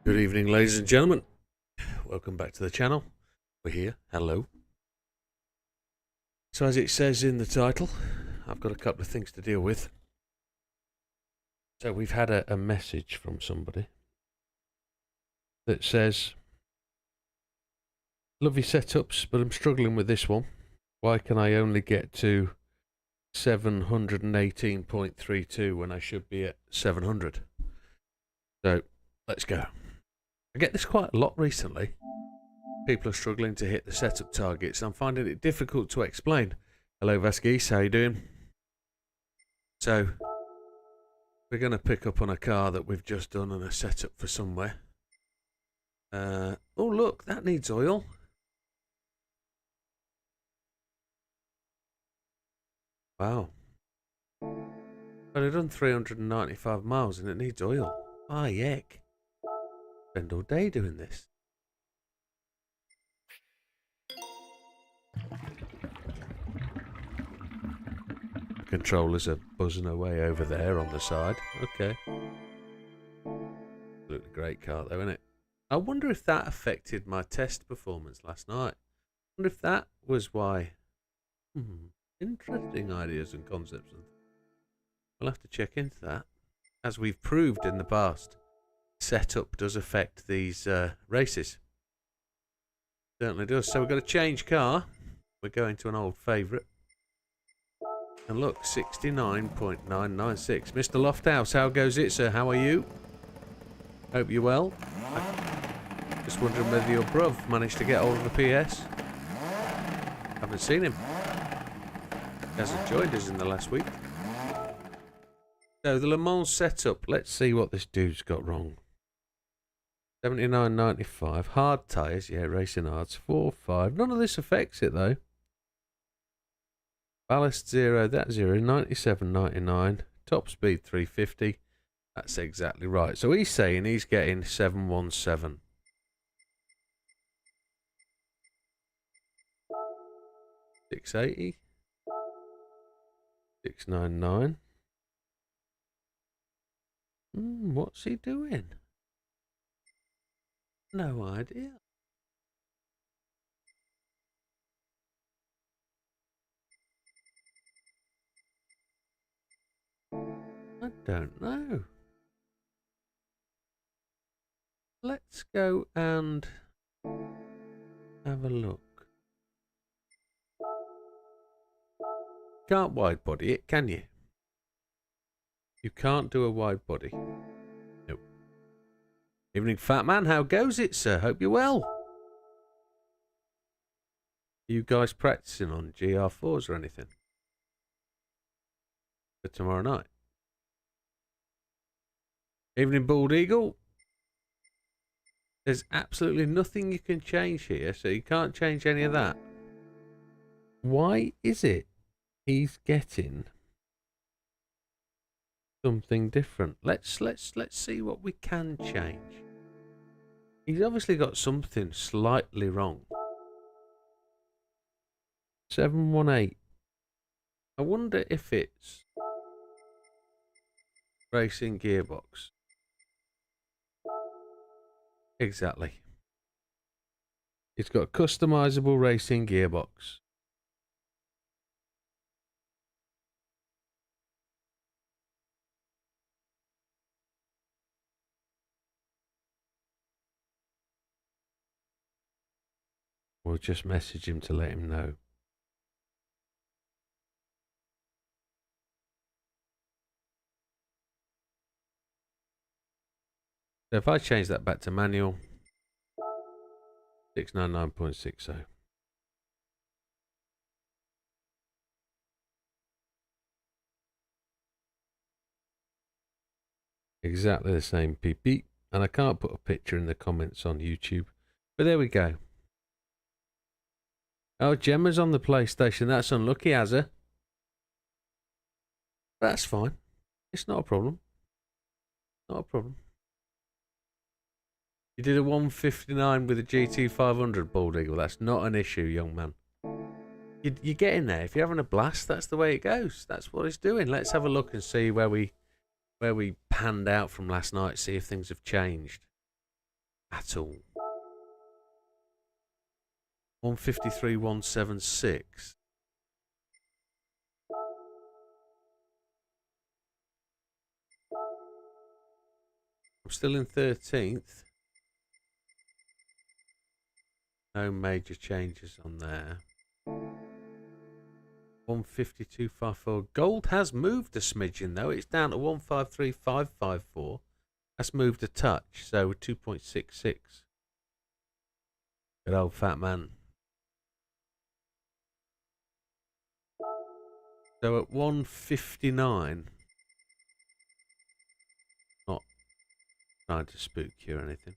Good evening, ladies and gentlemen. Welcome back to the channel. We're here. Hello. So as it says in the title, I've got a couple of things to deal with. So we've had a message from somebody that says, love your setups, but I'm struggling with this one. Why can I only get to 718.32 when I should be at 700? So let's go. I get this quite a lot recently. People are struggling to hit the setup targets. I'm finding it difficult to explain. Hello Vasquez, how you doing? So we're going to pick up on a car that we've just done and a setup for somewhere. Oh look, that needs oil. Wow. But I've done 395 miles and it needs oil. Ah, yuck. Spend all day doing this. The controllers are buzzing away over there on the side. Okay. Looked a great car though, isn't it? I wonder if that affected my test performance last night. I wonder if that was why. Interesting ideas and concepts. We'll have to check into that. As we've proved in the past, setup does affect these races. Certainly does. So we've got a change car. We're going to an old favourite. And look, 69.996. Mr. Lofthouse, how goes it, sir? How are you? Hope you're well. Just wondering whether your bruv managed to get hold of the PS. Haven't seen him. He hasn't joined us in the last week. So the Le Mans setup. Let's see what this dude's got wrong. 79.95. Hard tyres. Yeah, racing hards. 4.5. None of this affects it though. Ballast 0. That's 0. 97.99. Top speed 350. That's exactly right. So he's saying he's getting 717. $680. $699. What's he doing? No idea. I don't know. Let's go and have a look. Can't wide body it, can you? You can't do a wide body. Nope. Evening, fat man. How goes it, sir? Hope you're well. You guys practicing on GR4s or anything for tomorrow night? Evening, Bald Eagle. There's absolutely nothing you can change here, so you can't change any of that. Why is it he's getting something different? Let's see what we can change. He's obviously got something slightly wrong. 718. I wonder if it's racing gearbox. Exactly. It's got a customizable racing gearbox. We'll just message him to let him know. So if I change that back to manual, 699.60. Exactly the same PP. And I can't put a picture in the comments on YouTube. But there we go. Oh, Gemma's on the PlayStation. That's unlucky, has her? That's fine. It's not a problem. Not a problem. You did a 159 with a GT500, Bald Eagle. That's not an issue, young man. You get in there. If you're having a blast, that's the way it goes. That's what it's doing. Let's have a look and see where we panned out from last night. See if things have changed. at all. 153.176. I'm still in 13th. No major changes on there. 152.54. Gold has moved a smidgen though. It's down to 153.554. That's moved a touch, so 2.66. Good old fat man. So at 159. Not trying to spook you or anything.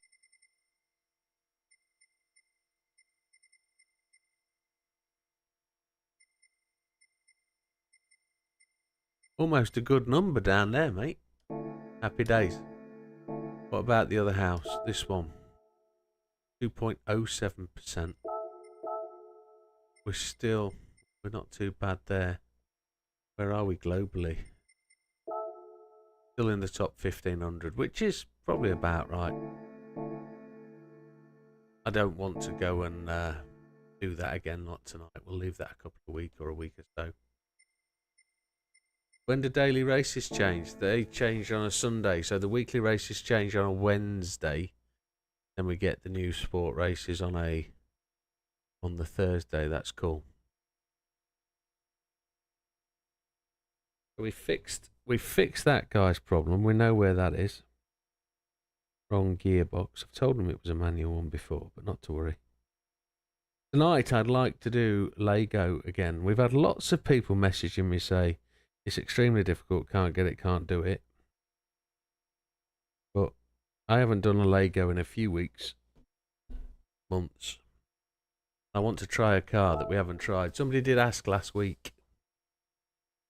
Almost a good number down there, mate. Happy days. What about the other house? This one. 2.07%. We're not too bad there. Where are we globally? Still in the top 1500, which is probably about right. I don't want to go and do that again, not tonight. We'll leave that a couple of weeks or a week or so. When do daily races change? They change on a Sunday, so the weekly races change on a Wednesday. Then we get the new sport races on the Thursday. That's cool. We fixed that guy's problem. We know where that is. Wrong gearbox. I've told him it was a manual one before, but not to worry. Tonight I'd like to do Lego again. We've had lots of people messaging me say it's extremely difficult, can't get it, can't do it. But I haven't done a Lego in a few weeks, months. I want to try a car that we haven't tried. Somebody did ask last week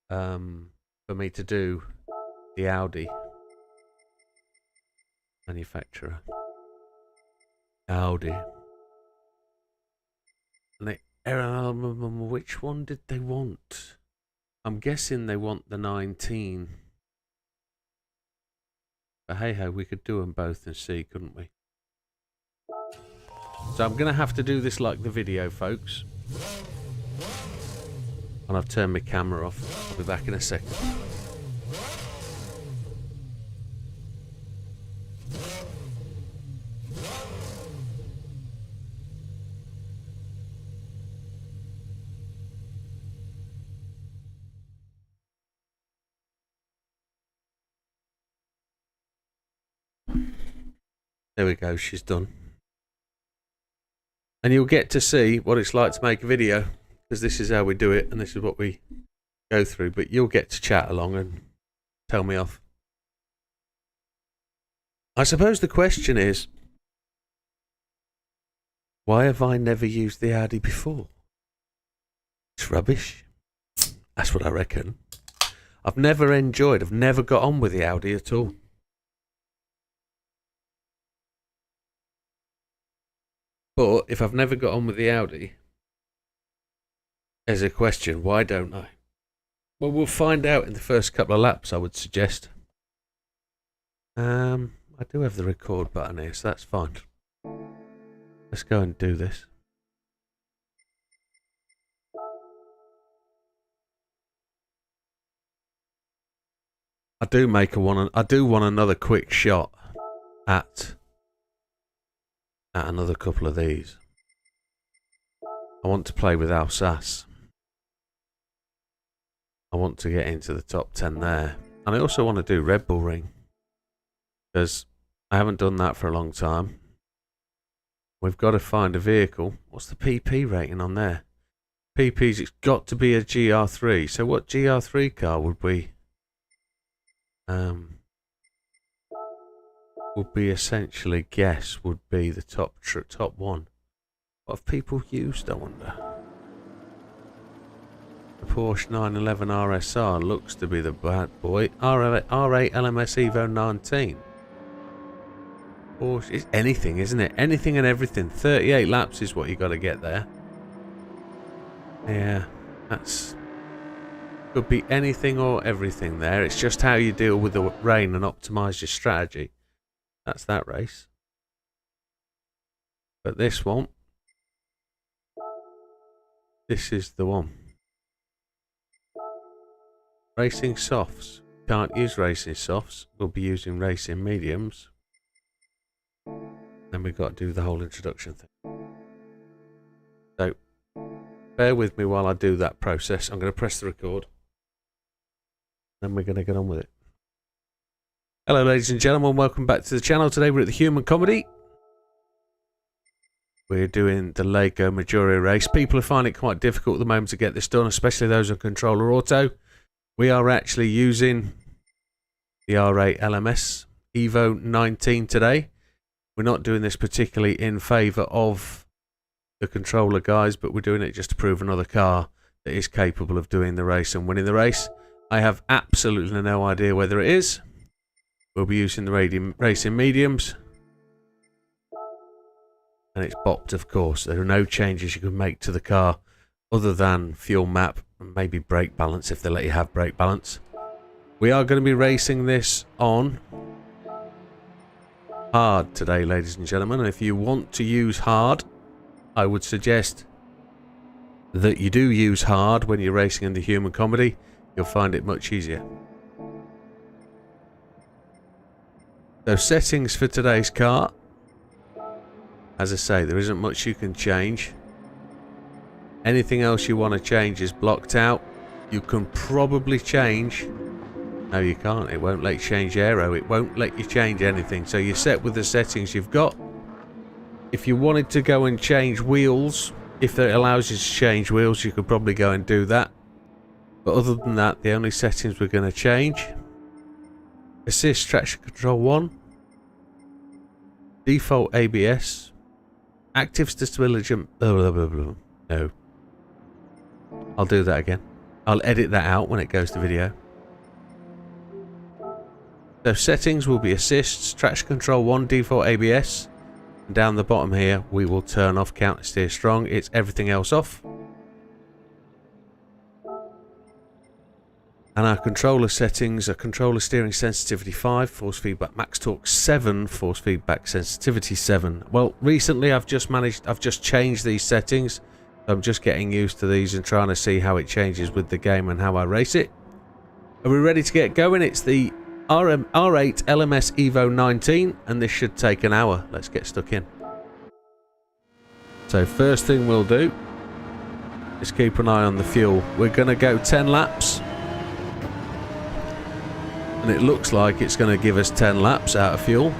for me to do the Audi manufacturer. Audi. And which one did they want? I'm guessing they want the 19. But hey ho, we could do them both and see, couldn't we? So I'm going to have to do this like the video, folks. And I've turned my camera off. I'll be back in a second. There we go, she's done. And you'll get to see what it's like to make a video, because this is how we do it and this is what we go through. But you'll get to chat along and tell me off. I suppose the question is, why have I never used the Audi before? It's rubbish. That's what I reckon. I've never got on with the Audi at all. But if I've never got on with the Audi, there's a question, why don't I? Well, we'll find out in the first couple of laps, I would suggest. I do have the record button here, so that's fine. Let's go and do this. I do want another quick shot at another couple of these. I want to play with Alsace. I want to get into the top 10 there. And I also want to do Red Bull Ring, because I haven't done that for a long time. We've got to find a vehicle. What's the PP rating on there? PP's, it's got to be a GR3. So what GR3 car would we essentially guess would be the top one? What have people used, I wonder? The Porsche 911 RSR looks to be the bad boy. R8 LMS Evo 19. Porsche, it's anything, isn't it? Anything and everything. 38 laps is what you got to get there. Yeah, that's... could be anything or everything there. It's just how you deal with the rain and optimise your strategy. That's that race. But this one, this is the one. Racing softs. Can't use racing softs. We'll be using racing mediums. Then we've got to do the whole introduction thing. So, bear with me while I do that process. I'm going to press the record. Then we're going to get on with it. Hello ladies and gentlemen, welcome back to the channel. Today we're at the Human Comedy. We're doing the Lego Majora race. People are finding it quite difficult at the moment to get this done, especially those on controller auto. We are actually using the R8 LMS Evo 19 today. We're not doing this particularly in favour of the controller guys, but we're doing it just to prove another car that is capable of doing the race and winning the race. I have absolutely no idea whether it is. We'll be using the racing mediums. And it's bopped, of course. There are no changes you can make to the car other than fuel map and maybe brake balance if they let you have brake balance. We are going to be racing this on hard today, ladies and gentlemen. And if you want to use hard, I would suggest that you do use hard when you're racing in the Human Comedy. You'll find it much easier. So settings for today's car. As I say, there isn't much you can change. Anything else you want to change is blocked out. You can probably change... No, you can't. It won't let you change aero. It won't let you change anything. So you're set with the settings you've got. If you wanted to go and change wheels, if it allows you to change wheels, you could probably go and do that. But other than that, the only settings we're going to change... Assist traction control 1. Default ABS. Active stability... No. I'll do that again. I'll edit that out when it goes to video. So settings will be assists, traction control 1, default ABS. And down the bottom here, we will turn off counter steer strong. It's everything else off. And our controller settings are controller steering sensitivity 5, force feedback max torque 7, force feedback sensitivity 7. Well, recently I've just changed these settings. I'm just getting used to these and trying to see how it changes with the game and how I race it. Are we ready to get going? It's the R8 LMS Evo 19 and this should take an hour. Let's get stuck in. So first thing we'll do is keep an eye on the fuel. We're going to go 10 laps. And it looks like it's going to give us 10 laps out of fuel.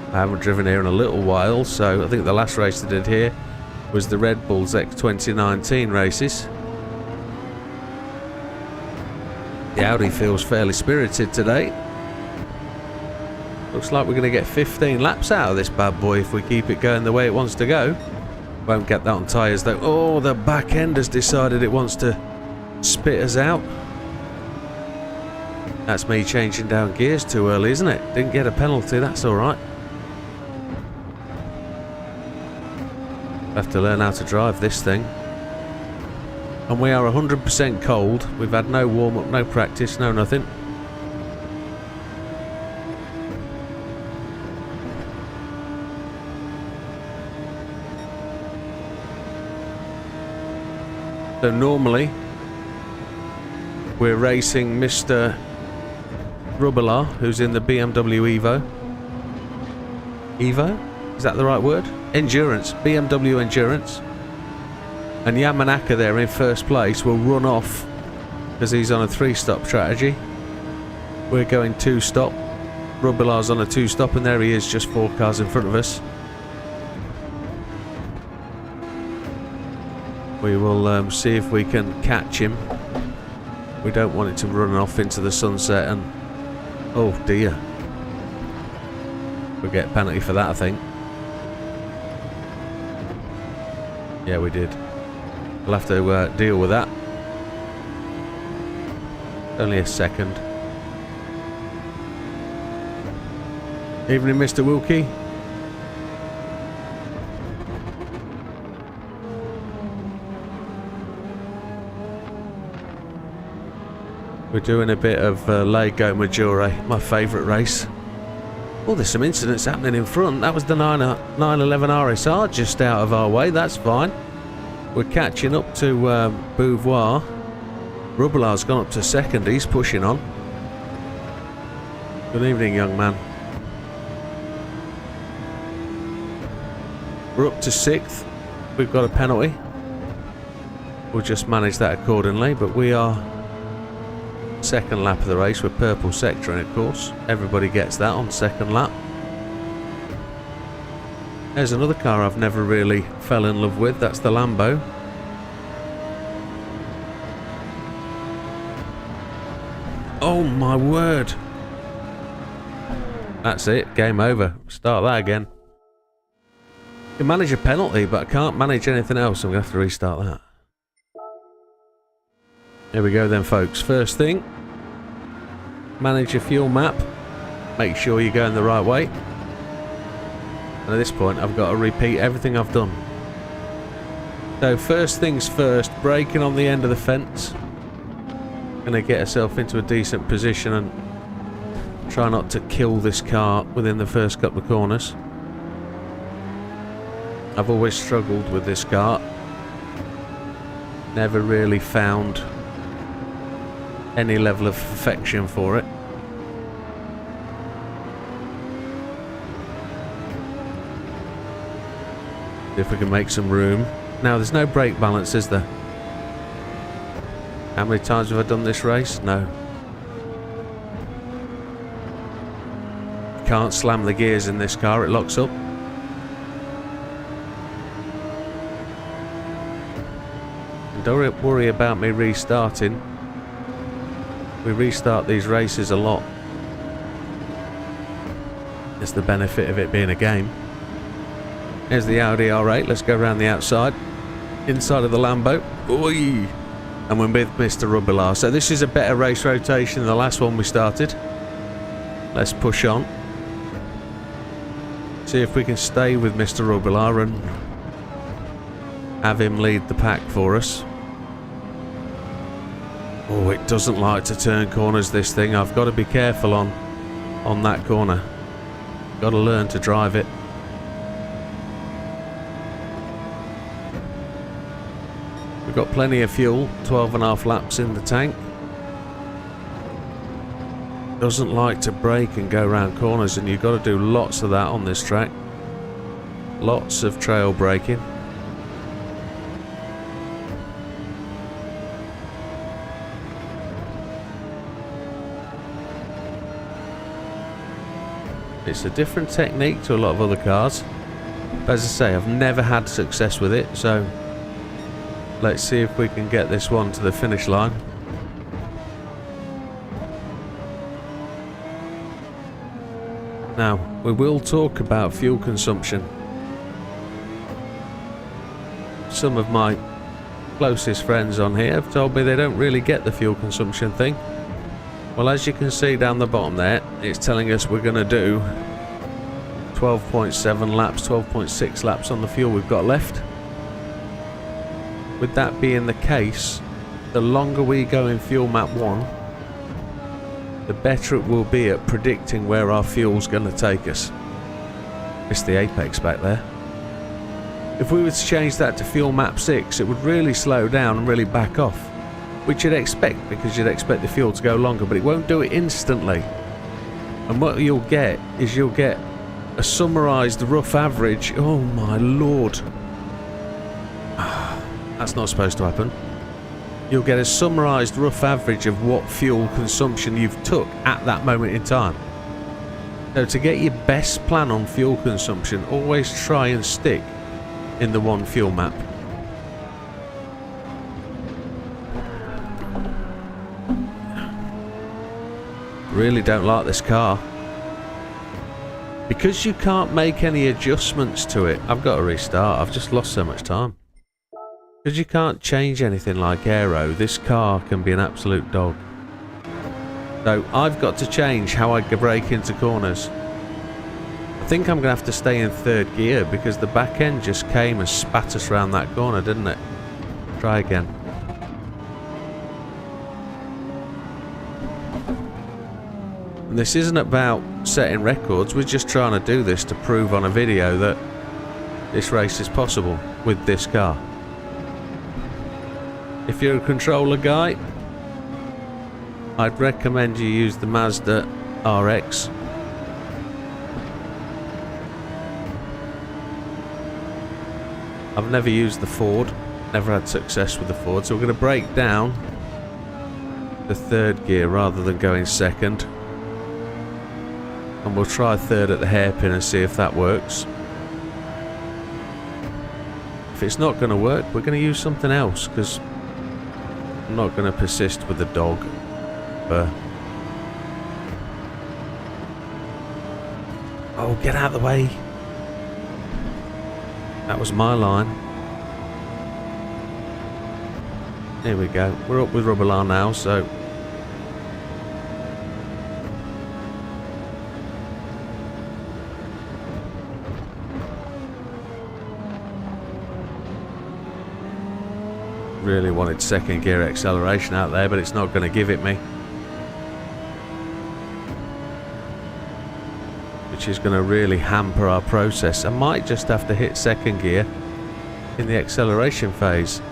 I haven't driven here in a little while, so I think the last race I did here was the Red Bull's X 2019 races. The Audi feels fairly spirited today. Looks like we're going to get 15 laps out of this bad boy if we keep it going the way it wants to go. Won't get that on tyres though. Oh, the back end has decided it wants to spit us out. That's me changing down gears too early, isn't it? Didn't get a penalty, that's alright. Have to learn how to drive this thing. And we are 100% cold. We've had no warm-up, no practice, no nothing. So normally, we're racing Mr. Rubbelar, who's in the BMW Evo. Evo? Is that the right word? Endurance. BMW Endurance. And Yamanaka there in first place will run off because he's on a 3-stop strategy. We're going 2-stop. Rubbelar's on a 2-stop and there he is, just 4 cars in front of us. We will see if we can catch him. We don't want it to run off into the sunset and... Oh dear. We'll get a penalty for that, I think. Yeah, we did. We'll have to deal with that. Only a second. Evening, Mr. Wilkie. We're doing a bit of Lego Maggiore, my favourite race. Oh, there's some incidents happening in front. That was the 911 RSR just out of our way. That's fine. We're catching up to Beauvoir. Rubelar's gone up to second. He's pushing on. Good evening, young man. We're up to 6th. We've got a penalty. We'll just manage that accordingly, but we are second lap of the race with purple sectoring, of course. Everybody gets that on second lap. There's another car I've never really fell in love with. That's the Lambo. Oh my word. That's it. Game over. Start that again. I can manage a penalty, but I can't manage anything else. I'm going to have to restart that. Here we go then, folks. First thing, manage your fuel map. Make sure you're going the right way. And at this point, I've got to repeat everything I've done. So first things first, braking on the end of the fence. Going to get herself into a decent position and try not to kill this car within the first couple of corners. I've always struggled with this car. Never really found any level of perfection for it. See if we can make some room. Now there's no brake balance, is there? How many times have I done this race? No. Can't slam the gears in this car, it locks up. And don't worry about me restarting. We restart these races a lot. It's the benefit of it being a game. Here's the Audi R8. Let's go around the outside. Inside of the Lambo. Oi! And we're with Mr. Rubelar. So this is a better race rotation than the last one we started. Let's push on. See if we can stay with Mr. Rubelar and have him lead the pack for us. Oh, it doesn't like to turn corners, this thing. I've got to be careful on that corner. Got to learn to drive it. We've got plenty of fuel, 12.5 laps in the tank. Doesn't like to brake and go around corners, and you've got to do lots of that on this track. Lots of trail braking. It's a different technique to a lot of other cars. But as I say, I've never had success with it, so let's see if we can get this one to the finish line. Now, we will talk about fuel consumption. Some of my closest friends on here have told me they don't really get the fuel consumption thing. Well, as you can see down the bottom there, it's telling us we're going to do 12.7 laps, 12.6 laps on the fuel we've got left. With that being the case, the longer we go in fuel map 1, the better it will be at predicting where our fuel's going to take us. Missed the apex back there. If we were to change that to fuel map 6, it would really slow down and really back off. Which you'd expect, because you'd expect the fuel to go longer, but it won't do it instantly. And what you'll get is you'll get a summarised rough average. Oh my lord. That's not supposed to happen. You'll get a summarised rough average of what fuel consumption you've took at that moment in time. So to get your best plan on fuel consumption, always try and stick in the one fuel map. Really don't like this car. Because you can't make any adjustments to it. I've got to restart. I've just lost so much time. Because you can't change anything like aero, this car can be an absolute dog. So I've got to change how I brake into corners. I think I'm going to have to stay in third gear because the back end just came and spat us around that corner, didn't it? Try again. This isn't about setting records, we're just trying to do this to prove on a video that this race is possible with this car. If you're a controller guy, I'd recommend you use the Mazda RX. I've never used the Ford, never had success with the Ford, so we're going to break down the third gear rather than going second. And we'll try third at the hairpin and see if that works. If it's not going to work, we're going to use something else, because I'm not going to persist with the dog. Oh, get out of the way. That was my line. Here we go. We're up with Rubbelar now, so... Really wanted second gear acceleration out there, but it's not going to give it me. Which is going to really hamper our process. I might just have to hit second gear in the acceleration phase.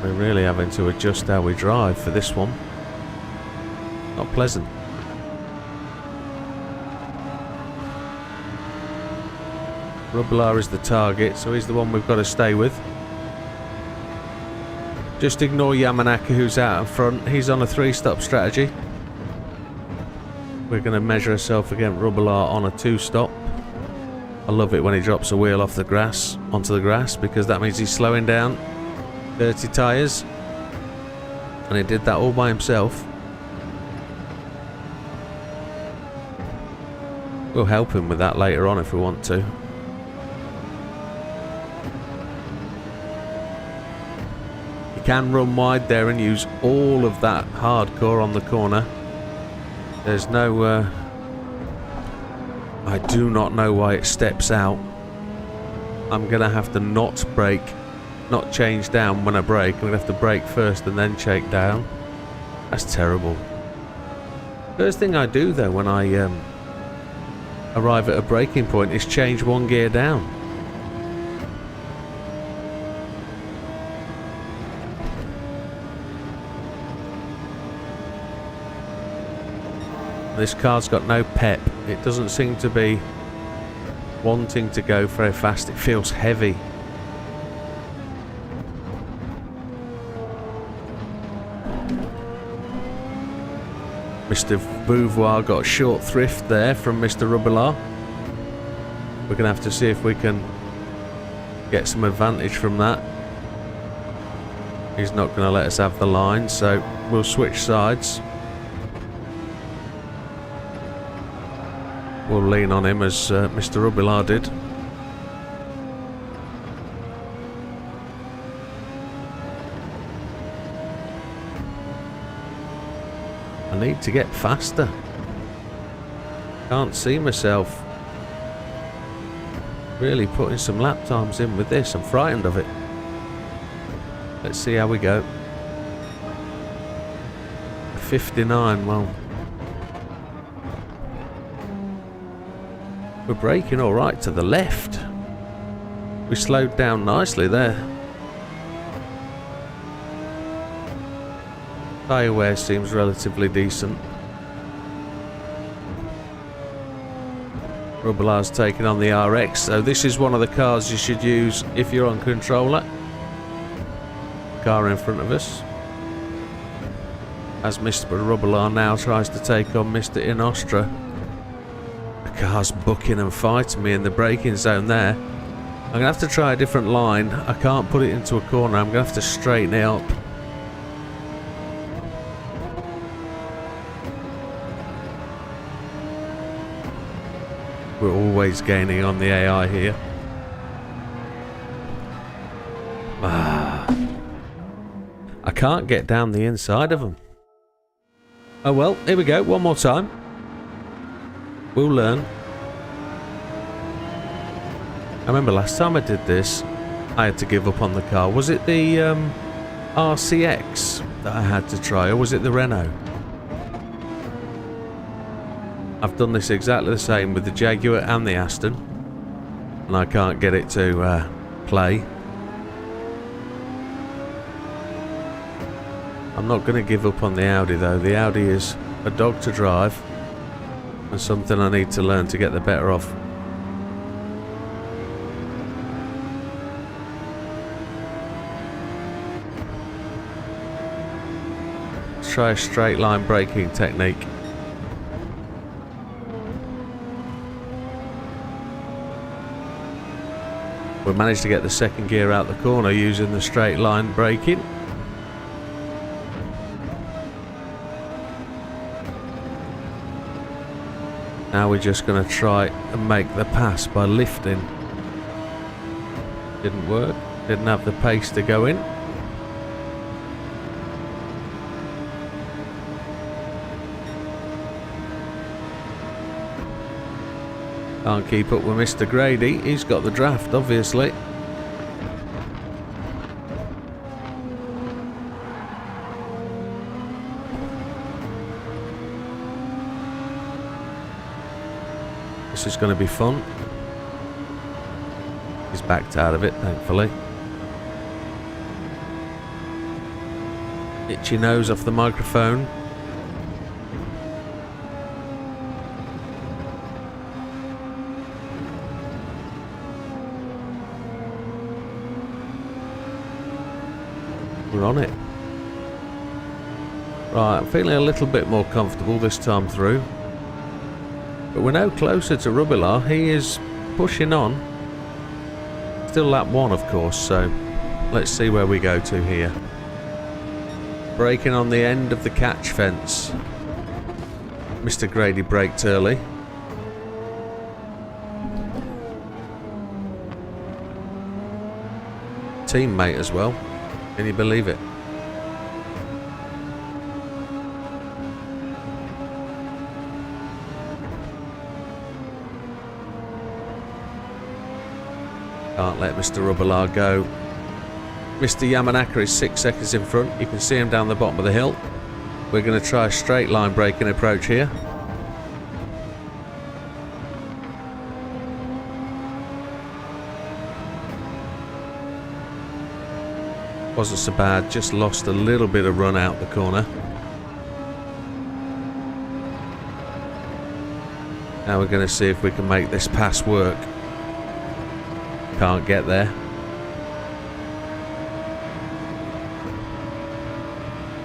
We're really having to adjust how we drive for this one. Not pleasant. Rubbelar is the target, so he's the one we've got to stay with. Just ignore Yamanaka, who's out in front. He's on a 3-stop strategy. We're going to measure ourselves against Rubbelar on a 2-stop. I love it when he drops a wheel off the grass onto the grass, because that means he's slowing down. Dirty tyres. And he did that all by himself. We'll help him with that later on if we want to. You can run wide there and use all of that hardcore on the corner. There's no... I do not know why it steps out. I'm going to have to not brake, not change down when I brake. I'm going to have to brake first and then shake down. That's terrible. First thing I do though when I arrive at a braking point is change one gear down. This car's got no pep. It doesn't seem to be wanting to go very fast. It feels heavy. Mr. Beauvoir got a short thrift there from Mr. Rubbelar. We're going to have to see if we can get some advantage from that. He's not going to let us have the line, so we'll switch sides. We'll lean on him as Mr. Rubbelar did. I need to get faster. Can't see myself really putting some lap times in with this. I'm frightened of it. Let's see how we go. 59, well. We're braking alright to the left. We slowed down nicely there. Tyre wear seems relatively decent. Rubbelar's taking on the RX, so this is one of the cars you should use if you're on controller. Car in front of us. As Mr. Rubbelar now tries to take on Mr. Inostra. The car's bucking and fighting me in the braking zone there. I'm going to have to try a different line. I can't put it into a corner. I'm going to have to straighten it up. We're always gaining on the AI here. I can't get down the inside of them. Oh well, here we go, one more time. We'll learn. I remember last time I did this, I had to give up on the car. Was it the RCX that I had to try, or was it the Renault? I've done this exactly the same with the Jaguar and the Aston, and I can't get it to play. I'm not going to give up on the Audi though. The Audi is a dog to drive, and something I need to learn to get the better of. Let's try a straight line braking technique. We managed to get the second gear out the corner using the straight line braking. Now we're just going to try and make the pass by lifting. Didn't work. Didn't have the pace to go in. Can't keep up with Mr. Grady. He's got the draft, obviously. This is going to be fun. He's backed out of it, thankfully. Itchy nose off the microphone. We're on it. Right, I'm feeling a little bit more comfortable this time through. But we're now closer to Rubilar. He is pushing on. Still lap 1, of course, so let's see where we go to here. Braking on the end of the catch fence. Mr. Grady braked early. Teammate as well. Can you believe it? Can't let Mr. Rubilar go. Mr. Yamanaka is 6 seconds in front. You can see him down the bottom of the hill. We're going to try a straight line braking approach here. Wasn't so bad, just lost a little bit of run out the corner. Now we're going to see if we can make this pass work. Can't get there.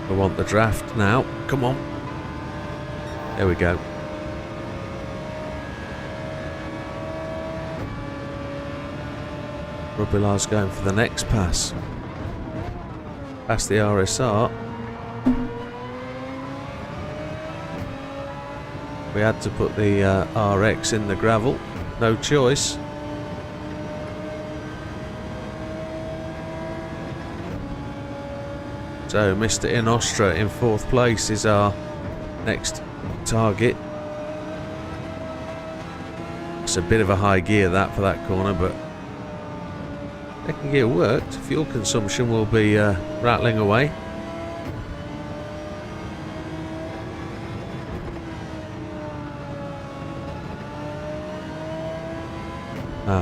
I want the draft now. Come on. There we go. Rubilar's going for the next pass. Past the RSR. We had to put the RX in the gravel. No choice. So Mr. Inostra in 4th place is our next target. It's a bit of a high gear that for that corner, but second gear worked. Fuel consumption will be rattling away.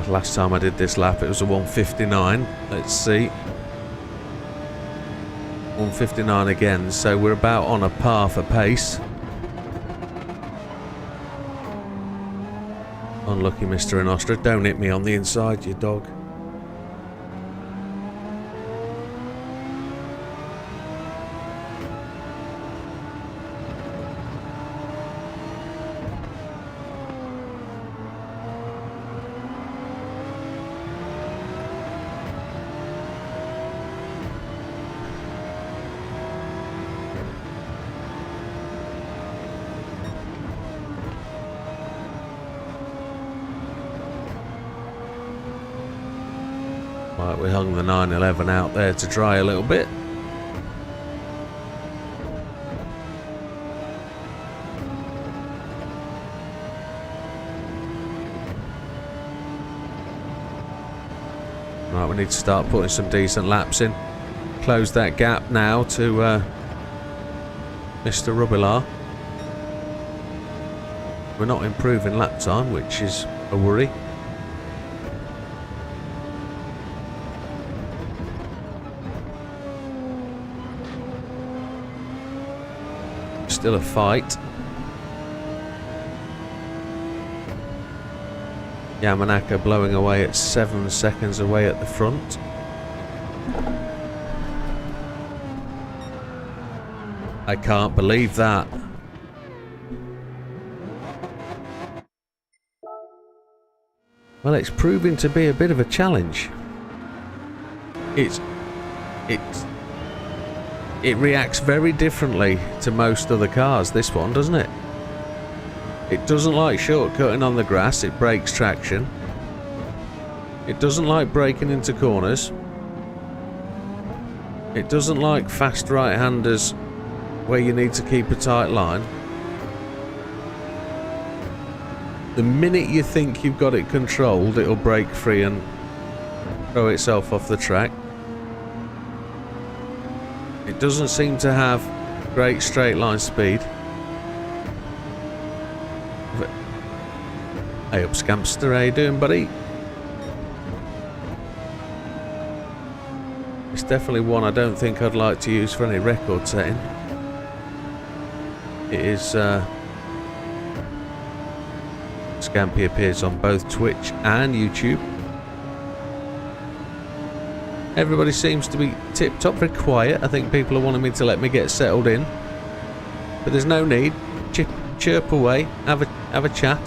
Last time I did this lap it was a 159. Let's see. 159 again, so we're about on a par for pace. Unlucky Mr. Inostra. Don't hit me on the inside, you dog. Right, we hung the 911 out there to dry a little bit. Right, we need to start putting some decent laps in. Close that gap now to Mr. Rubilar. We're not improving lap time, which is a worry. Still a fight. Yamanaka blowing away at 7 seconds away at the front. I can't believe that. Well, it's proving to be a bit of a challenge. It reacts very differently to most other cars, this one, doesn't it? It doesn't like shortcutting on the grass, it breaks traction. It doesn't like braking into corners. It doesn't like fast right-handers where you need to keep a tight line. The minute you think you've got it controlled, it'll break free and throw itself off the track. It doesn't seem to have great straight line speed. Hey up, Scampster, how you doing, buddy? It's definitely one I don't think I'd like to use for any record setting. It is Scampy appears on both Twitch and YouTube. Everybody seems to be tip-top, very quiet. I think people are wanting me to let me get settled in. But there's no need. Chirp away, have a chat.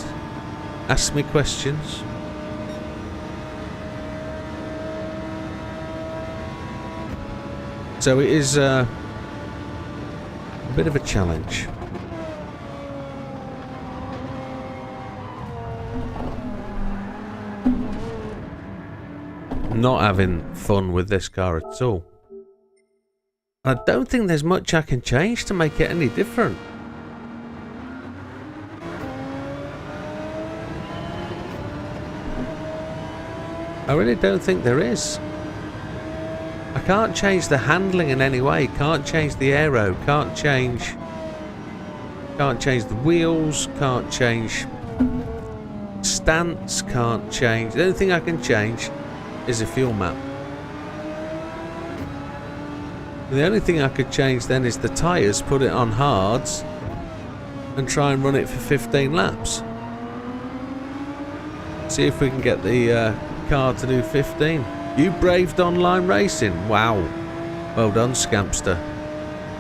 Ask me questions. So it is a bit of a challenge. Not having fun with this car at all. I don't think there's much I can change to make it any different. I really don't think there is. I can't change the handling in any way. Can't change the aero. Can't change the wheels. Can't change stance. Can't change. The only thing I can change is a fuel map. And the only thing I could change then is the tyres. Put it on hards and try and run it for 15 laps. See if we can get the car to do 15. You braved online racing. Wow. Well done, Scampster.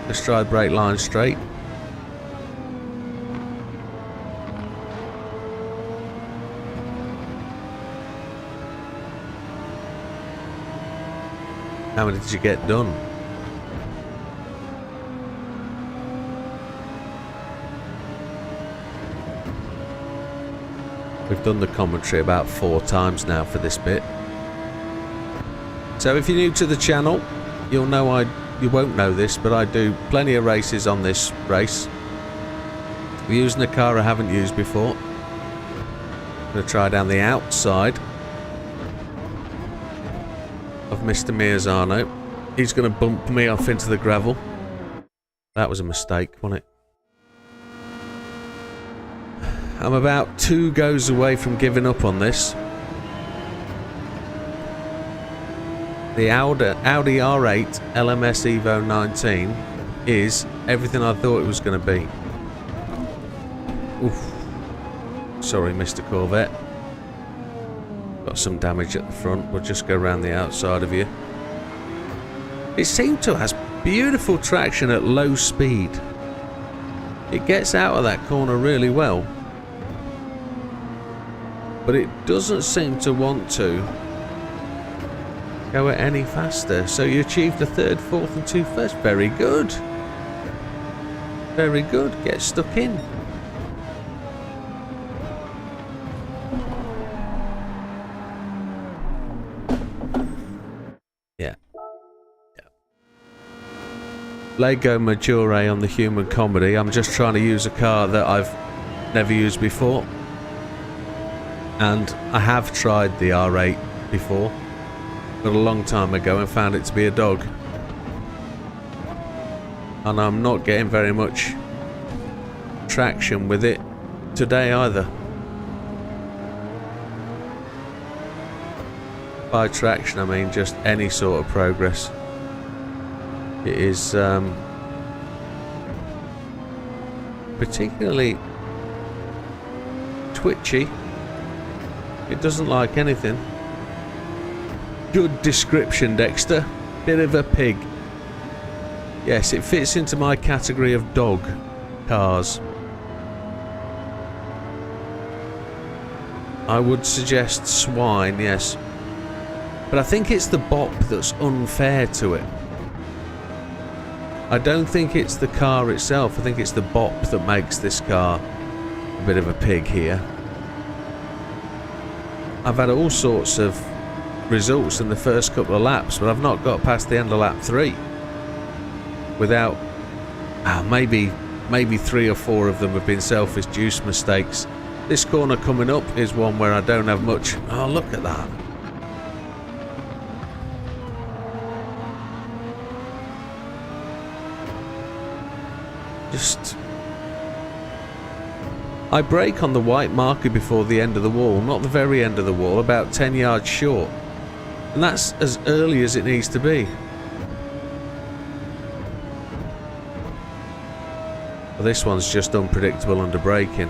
Let's try brake line straight. How many did you get done? We've done the commentary about 4 times now for this bit. So if you're new to the channel, you'll know you won't know this, but I do plenty of races on this race. We're using a car I haven't used before. I'm going to try down the outside of Mr. Mirzano. He's going to bump me off into the gravel. That was a mistake, wasn't it? I'm about 2 goes away from giving up on this. The Audi R8 LMS Evo 19 is everything I thought it was going to be. Oof. Sorry, Mr. Corvette. Got some damage at the front. We'll just go around the outside of you. It seemed to have beautiful traction at low speed. It gets out of that corner really well. But it doesn't seem to want to go any faster. So you achieved a 3rd, 4th and 2 first. Very good. Very good. Get stuck in. Yeah. Lego Maggiore on the human comedy. I'm just trying to use a car that I've never used before. And I have tried the R8 before. but a long time ago and found it to be a dog. And I'm not getting very much traction with it today either. By traction I mean just any sort of progress. It is particularly twitchy. It doesn't like anything. Good description, Dexter. Bit of a pig. Yes, it fits into my category of dog cars. I would suggest swine, yes. But I think it's the bop that's unfair to it. I don't think it's the car itself. I think it's the bop that makes this car a bit of a pig here. I've had all sorts of results in the first couple of laps, but I've not got past the end of lap 3 without maybe 3 or 4 of them have been selfish juice mistakes. This corner coming up is one where I don't have much. Oh, look at that. I brake on the white marker before the end of the wall, not the very end of the wall, about 10 yards short. And that's as early as it needs to be. Well, this one's just unpredictable under braking.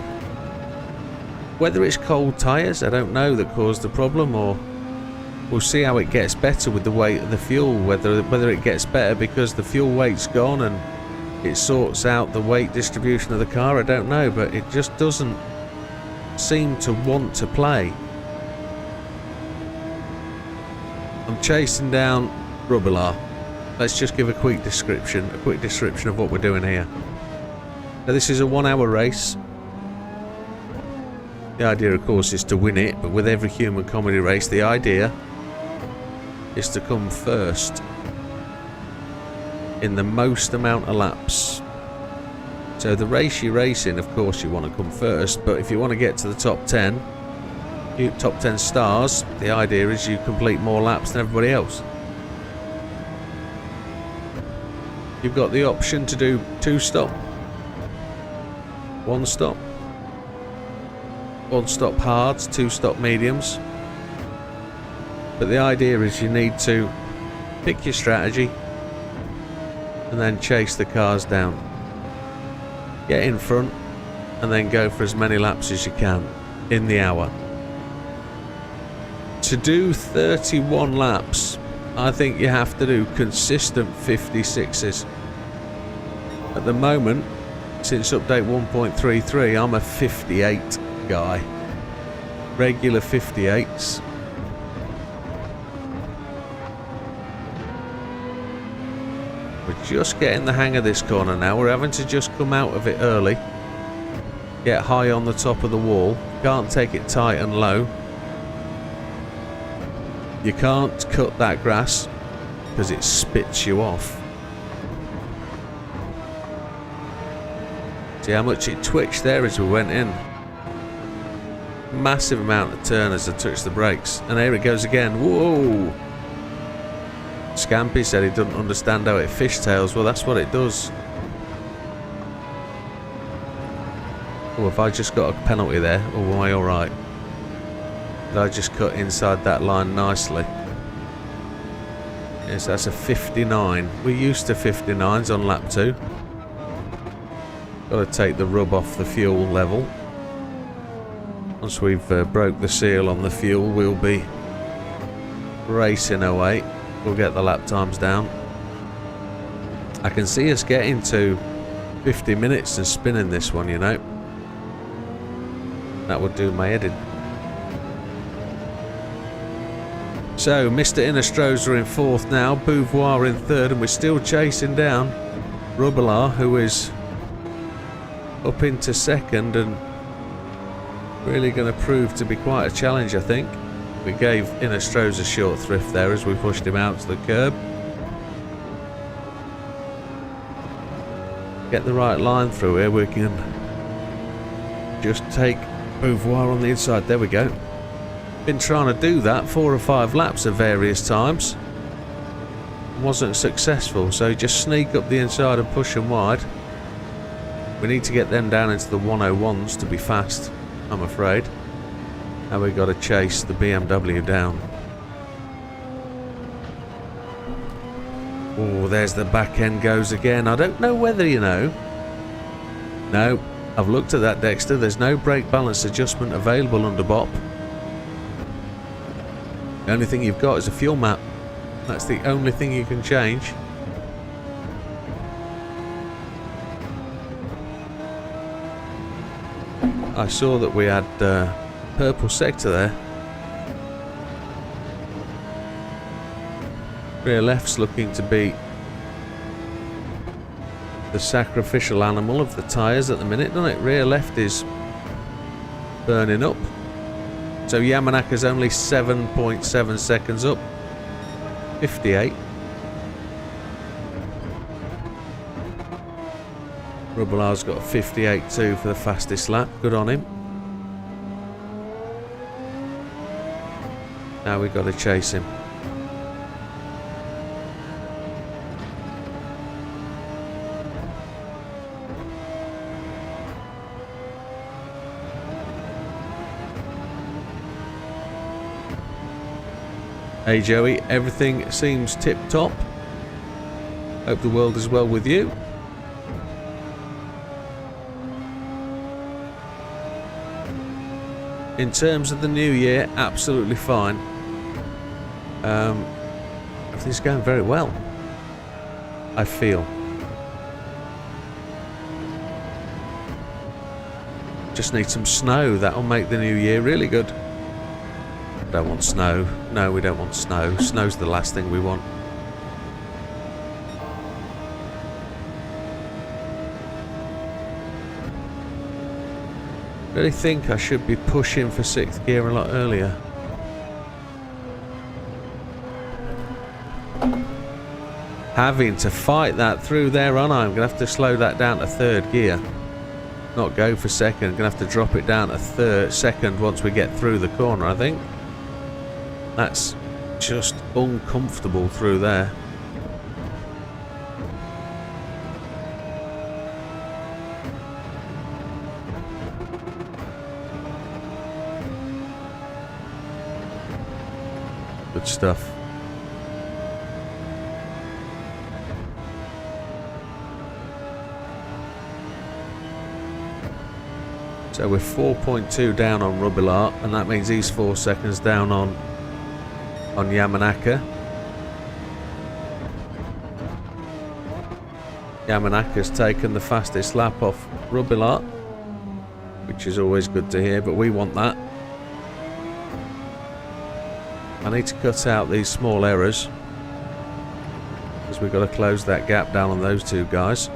Whether it's cold tyres, I don't know, that caused the problem, or we'll see how it gets better with the weight of the fuel, whether it gets better because the fuel weight's gone and it sorts out the weight distribution of the car. I don't know, but it just doesn't seem to want to play. I'm chasing down Rubbler. Let's just give a quick description of what we're doing here. Now, this is a 1 hour race. The idea, of course, is to win it, but with every human comedy race, the idea is to come first in the most amount of laps. So the race you're racing, of course you want to come first, but if you want to get to the top 10 stars, the idea is you complete more laps than everybody else. You've got the option to do 2 stop, 1 stop, 1 stop hards, 2 stop mediums, but the idea is you need to pick your strategy and then chase the cars down. Get in front and then go for as many laps as you can in the hour. To do 31 laps, I think you have to do consistent 56s. At the moment, since update 1.33, I'm a 58 guy. Regular 58s. We're just getting the hang of this corner now. We're having to just come out of it early. Get high on the top of the wall. Can't take it tight and low. You can't cut that grass because it spits you off. See how much it twitched there as we went in. Massive amount of turn as I touched the brakes. And here it goes again. Whoa! Scampy said he doesn't understand how it fishtails. Well, that's what it does. Oh, have I just got a penalty there? Or am I alright? Did I just cut inside that line nicely? Yes, that's a 59. We're used to 59s on lap 2. Got to take the rub off the fuel level. Once we've broke the seal on the fuel, we'll be racing away. We'll get the lap times down. I can see us getting to 50 minutes and spinning this one, you know. That would do my head in. So, Mr. Innestrosa in 4th now, Beauvoir in 3rd, and we're still chasing down Rubbler, who is up into 2nd and really going to prove to be quite a challenge, I think. We gave Innestrosa a short thrift there as we pushed him out to the curb. Get the right line through here, we can just take Beauvoir on the inside. There we go. Been trying to do that 4 or 5 laps at various times. Wasn't successful, so just sneak up the inside and push them wide. We need to get them down into the 101s to be fast, I'm afraid. Now we've got to chase the BMW down. Oh, there's the back end goes again. I don't know whether you know. No, I've looked at that, Dexter. There's no brake balance adjustment available under BOP. The only thing you've got is a fuel map. That's the only thing you can change. I saw that we had purple sector there. Rear left's looking to be the sacrificial animal of the tyres at the minute, doesn't it? Rear left is burning up. So Yamanaka's only 7.7 seconds up. 58. Rubbel's got a 58.2 for the fastest lap. Good on him. Now we've got to chase him. Hey Joey, everything seems tip-top. Hope the world is well with you. In terms of the new year, absolutely fine. Everything's going very well, I feel. Just need some snow, that'll make the new year really good. Don't want snow. No, we don't want snow. Snow's the last thing we want. Really think I should be pushing for 6th gear a lot earlier. Having to fight that through there, aren't I? I'm going to have to slow that down to 3rd gear. Not go for 2nd. I'm going to have to drop it down to 2nd once we get through the corner, I think. That's just uncomfortable through there. Good stuff. So we're 4.2 down on Rubbelart, and that means he's 4 seconds down on Yamanaka. Yamanaka's taken the fastest lap off Rubbelart, which is always good to hear, but we want that. I need to cut out these small errors because we've got to close that gap down on those two guys.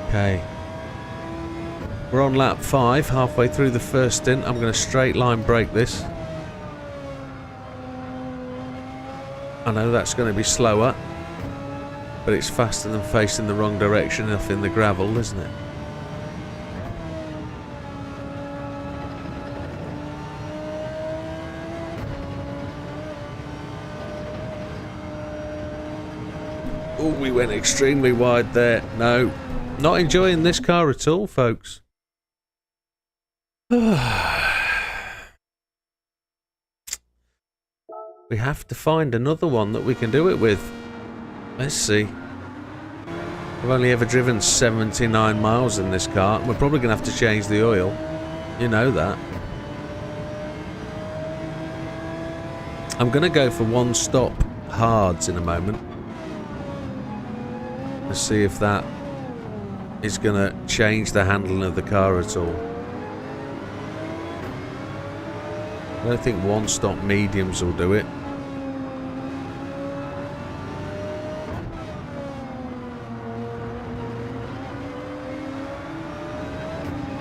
Okay. We're on lap 5, halfway through the first stint. I'm going to straight line brake this. I know that's going to be slower, but it's faster than facing the wrong direction off in the gravel, isn't it? Oh, we went extremely wide there. No, not enjoying this car at all, folks. We have to find another one that we can do it with. Let's see. I've only ever driven 79 miles in this car. We're probably going to have to change the oil. You know that. I'm going to go for 1-stop hards in a moment. Let's see if that is going to change the handling of the car at all. I don't think 1-stop mediums will do it.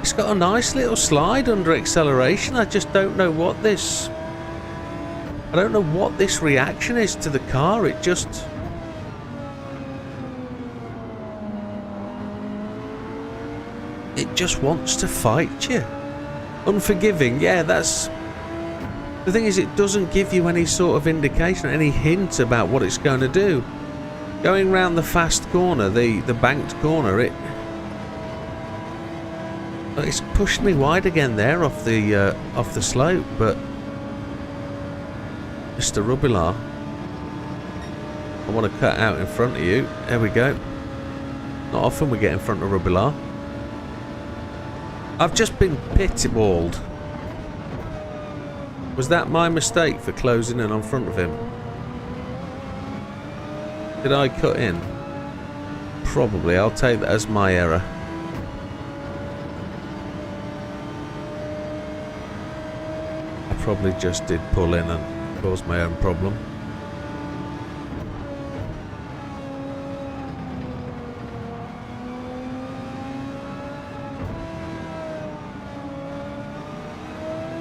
It's got a nice little slide under acceleration. I just don't know what this... I don't know what this reaction is to the car. It just... It just wants to fight you. Unforgiving, yeah, that's... The thing is, it doesn't give you any sort of indication, any hint about what it's going to do. Going round the fast corner, the banked corner, it's pushed me wide again there off the slope, but Mr. Rubilar, I want to cut out in front of you. There we go. Not often we get in front of Rubilar. I've just been pitballed. Was that my mistake for closing in on front of him? Did I cut in? Probably. I'll take that as my error. I probably just did pull in and cause my own problem.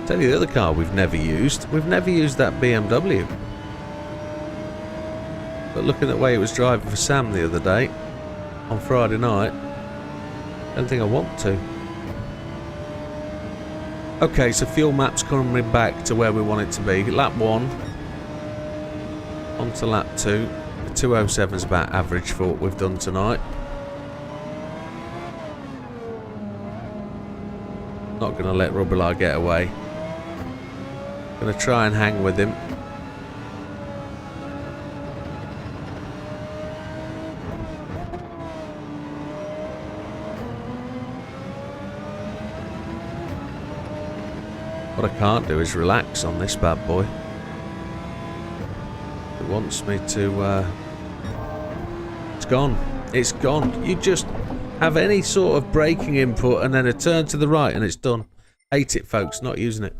Tell you the other car we've never used. We've never used that BMW. But looking at the way it was driving for Sam the other day, on Friday night, I don't think I want to. Okay, so fuel map's coming back to where we want it to be. Lap 1. On to lap 2. The 207 is about average for what we've done tonight. Not going to let Rubilar get away. Going to try and hang with him. What I can't do is relax on this bad boy. It wants me to... It's gone. It's gone. You just have any sort of braking input and then a turn to the right and it's done. Hate it, folks. Not using it.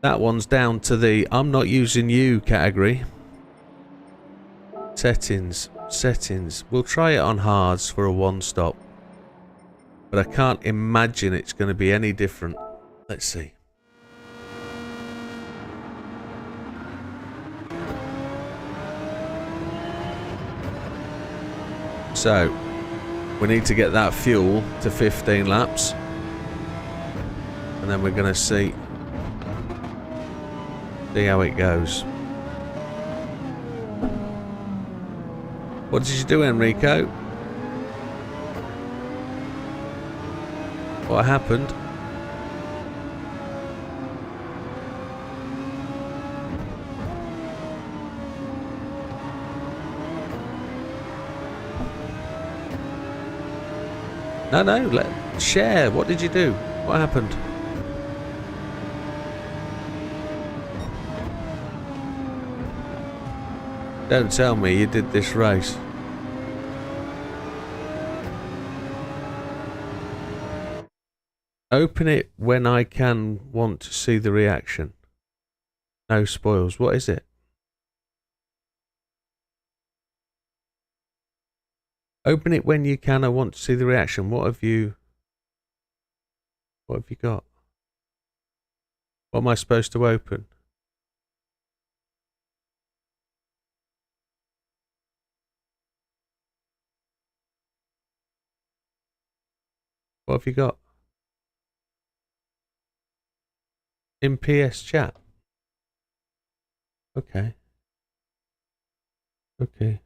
That one's down to the I'm not using you category. Settings. Settings. We'll try it on hards for a one stop. But I can't imagine it's going to be any different. Let's see. So, we need to get that fuel to 15 laps. And then we're going to see how it goes. What did you do, Enrico? What happened? No, share. What did you do? What happened? Don't tell me you did this race. Open it when I can want to see the reaction. No spoils. What is it? Open it when you can. I want to see the reaction. What have you got? What am I supposed to open? What have you got? In PS chat. Okay. Okay.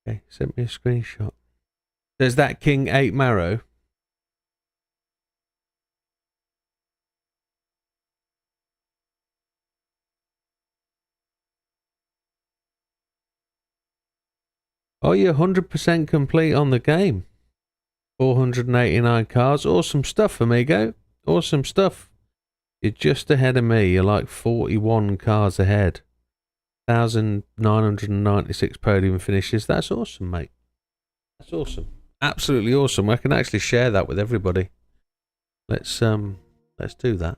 Okay, send me a screenshot. There's that King 8 Marrow. Are you 100% complete on the game? 489 cars. Awesome stuff, amigo. Awesome stuff. You're just ahead of me. You're like 41 cars ahead. 1,996 podium finishes. That's awesome, mate. That's awesome. Absolutely awesome. I can actually share that with everybody. Let's do that.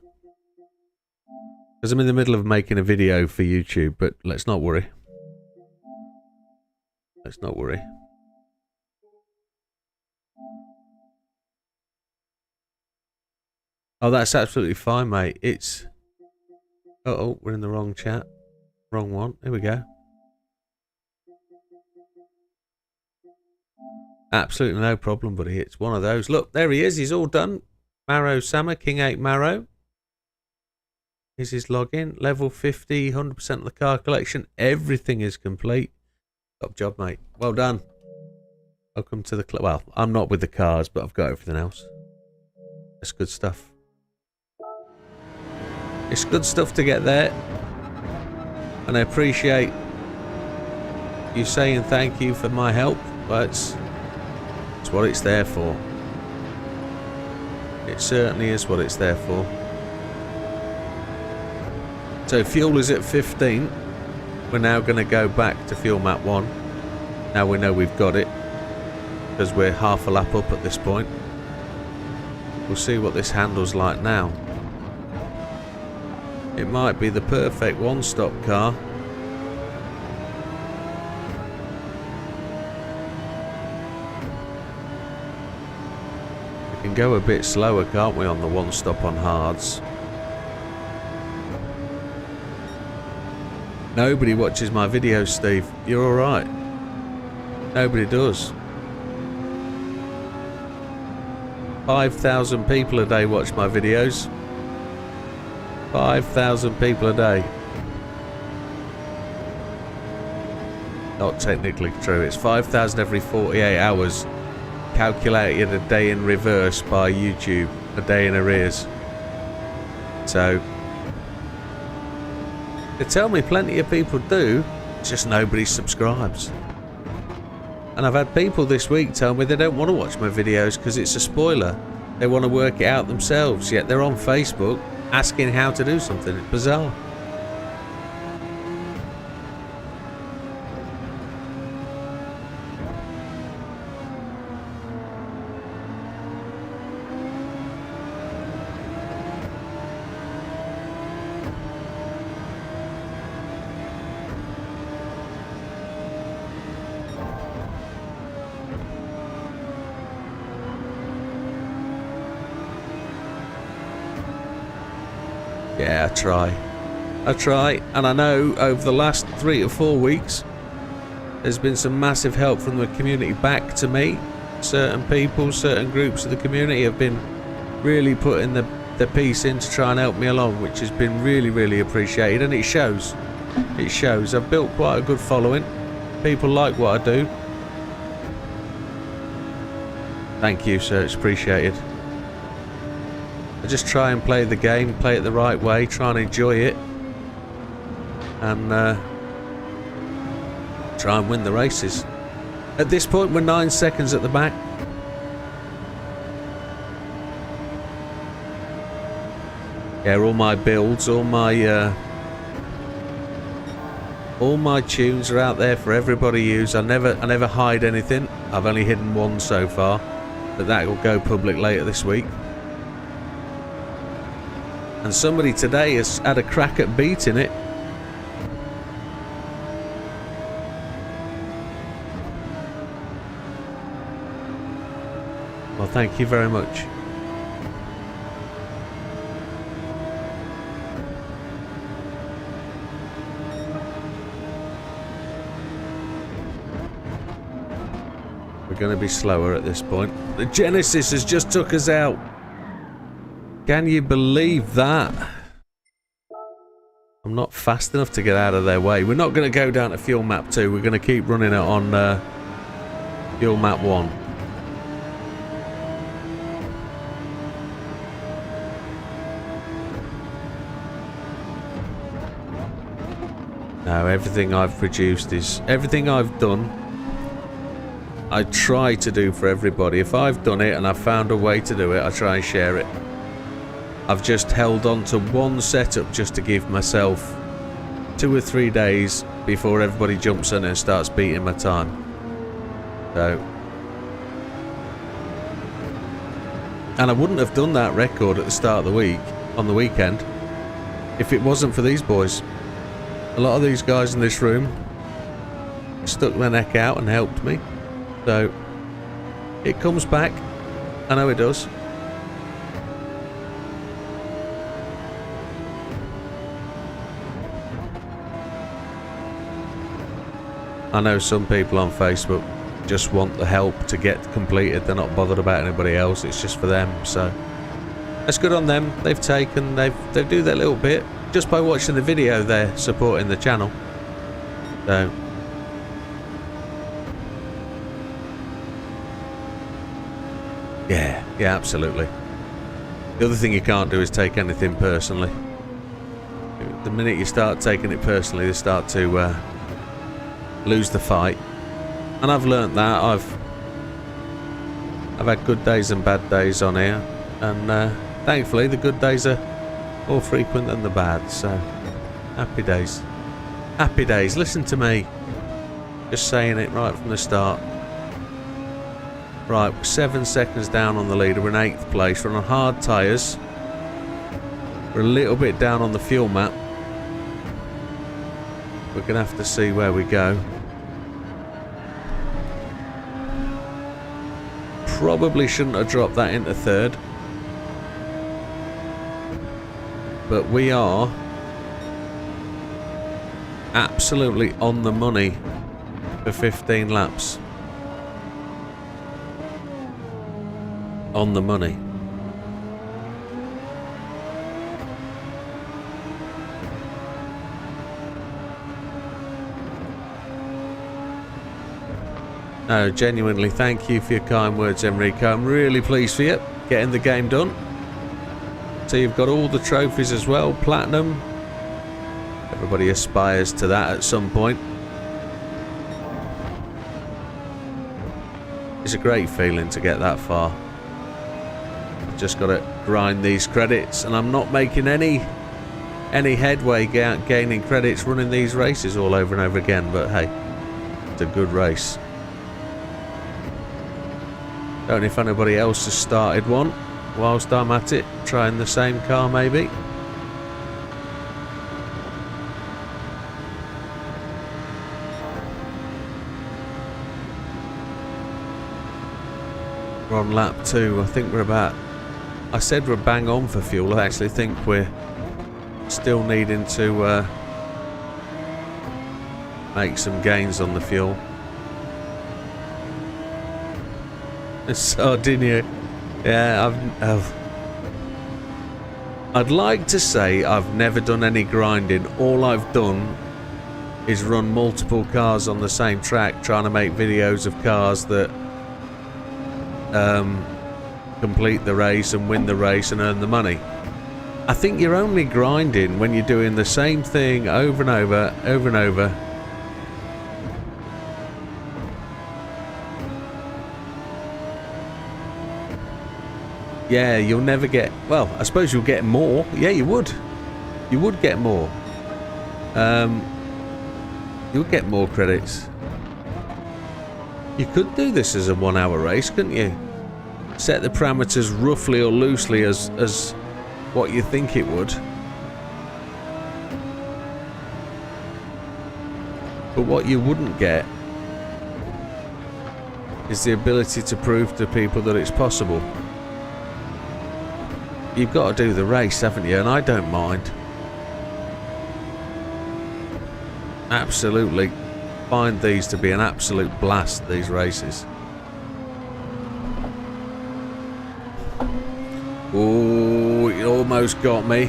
Because I'm in the middle of making a video for YouTube, but let's not worry. Let's not worry. Oh, that's absolutely fine, mate. It's... Uh-oh, we're in the wrong chat. Wrong one. Here we go. Absolutely no problem, buddy. It's one of those. Look, there he is. He's all done. Marrow Sammer, King 8 Marrow. Here's his login. Level 50, 100% of the car collection. Everything is complete. Top job, mate. Well done. Welcome to the club. Well, I'm not with the cars, but I've got everything else. That's good stuff. It's good stuff to get there. And I appreciate you saying thank you for my help. But it's what it's there for. It certainly is what it's there for. So fuel is at 15. We're now going to go back to fuel map 1. Now we know we've got it. Because we're half a lap up at this point. We'll see what this handle's like now. It might be the perfect one-stop car. We can go a bit slower, can't we, on the one-stop on hards. Nobody watches my videos, Steve. You're alright. Nobody does. 5,000 people a day watch my videos. 5,000 people a day. Not technically true. It's 5,000 every 48 hours. Calculated a day in reverse by YouTube. A day in arrears. So they tell me plenty of people do. It's just nobody subscribes. And I've had people this week tell me they don't want to watch my videos because it's a spoiler. They want to work it out themselves, yet they're on Facebook asking how to do something. It's bizarre. Yeah, I try, and I know over the last 3 or 4 weeks there's been some massive help from the community back to me. Certain people, certain groups of the community have been really putting the piece in to try and help me along, which has been really appreciated, and it shows. It shows. I've built quite a good following. People like what I do. Thank you, sir. It's appreciated. I just try and play the game, play it the right way, try and enjoy it, and try and win the races. At this point, we're 9 seconds at the back. Yeah, all my builds, all my tunes are out there for everybody to use. I never hide anything. I've only hidden one so far, but that will go public later this week. And somebody today has had a crack at beating it. Well, thank you very much. We're going to be slower at this point. The Genesis has just took us out. Can you believe that? I'm not fast enough to get out of their way. We're not going to go down to fuel map 2. We're going to keep running it on fuel map 1. Now everything I've produced is everything I've done. I try to do for everybody. If I've done it and I've found a way to do it, I try and share it. I've just held on to one setup just to give myself 2 or 3 days before everybody jumps in and starts beating my time. So, and I wouldn't have done that record at the start of the week, on the weekend, if it wasn't for these boys. A lot of these guys in this room stuck their neck out and helped me. So, it comes back. I know it does. I know some people on Facebook just want the help to get completed. They're not bothered about anybody else. It's just for them. So that's good on them. They do their little bit. Just by watching the video, they're supporting the channel. So yeah, absolutely. The other thing you can't do is take anything personally. The minute you start taking it personally, they start to lose the fight. And I've learnt that. I've had good days and bad days on here, and thankfully the good days are more frequent than the bad. So happy days, happy days. Listen to me, just saying it right from the start. Right, we're 7 seconds down on the leader. We're in 8th place. We're on hard tyres. We're a little bit down on the fuel map. We're gonna have to see where we go. Probably shouldn't have dropped that into 3rd, but we are absolutely on the money for 15 laps. On the money. No, genuinely, thank you for your kind words, Enrico. I'm really pleased for you getting the game done. So you've got all the trophies as well, platinum. Everybody aspires to that at some point. It's a great feeling to get that far. I've just got to grind these credits, and I'm not making any headway gaining credits running these races all over and over again, but hey, it's a good race. Don't know if anybody else has started one whilst I'm at it, trying the same car maybe. We're on lap 2. I think we're about... I said we're bang on for fuel. I actually think we're still needing to make some gains on the fuel. Sardinia. Yeah, I'd like to say I've never done any grinding. All I've done is run multiple cars on the same track, trying to make videos of cars that complete the race and win the race and earn the money. I think you're only grinding when you're doing the same thing over and over, over and over. Yeah, you'll never get... Well, I suppose you'll get more. Yeah, you would. You would get more. You'll get more credits. You could do this as a 1 hour race, couldn't you? Set the parameters roughly or loosely as what you think it would. But what you wouldn't get is the ability to prove to people that it's possible. You've got to do the race, haven't you? And I don't mind. Absolutely find these to be an absolute blast, these races. Oh, it almost got me.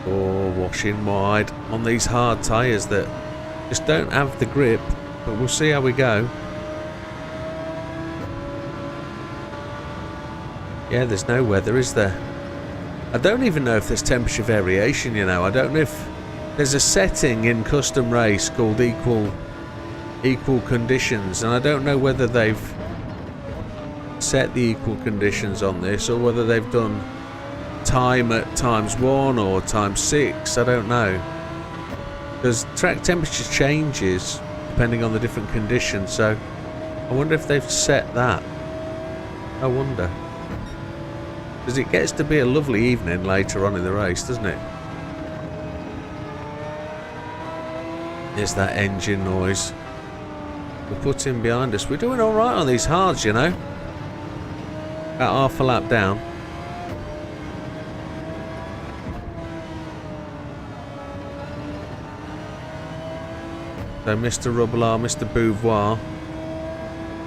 Oh, washing wide on these hard tyres that just don't have the grip. But we'll see how we go. Yeah, there's no weather, is there? I don't even know if there's temperature variation, you know. I don't know if there's a setting in custom race called equal conditions, and I don't know whether they've set the equal conditions on this or whether they've done time at ×1 or ×6. I don't know, because track temperature changes depending on the different conditions, so I wonder if they've set that. I wonder, because it gets to be a lovely evening later on in the race, doesn't it? There's that engine noise. We'll put him behind us. We're doing alright on these hards, you know. About half a lap down. So Mr. Rubbler, Mr. Beauvoir,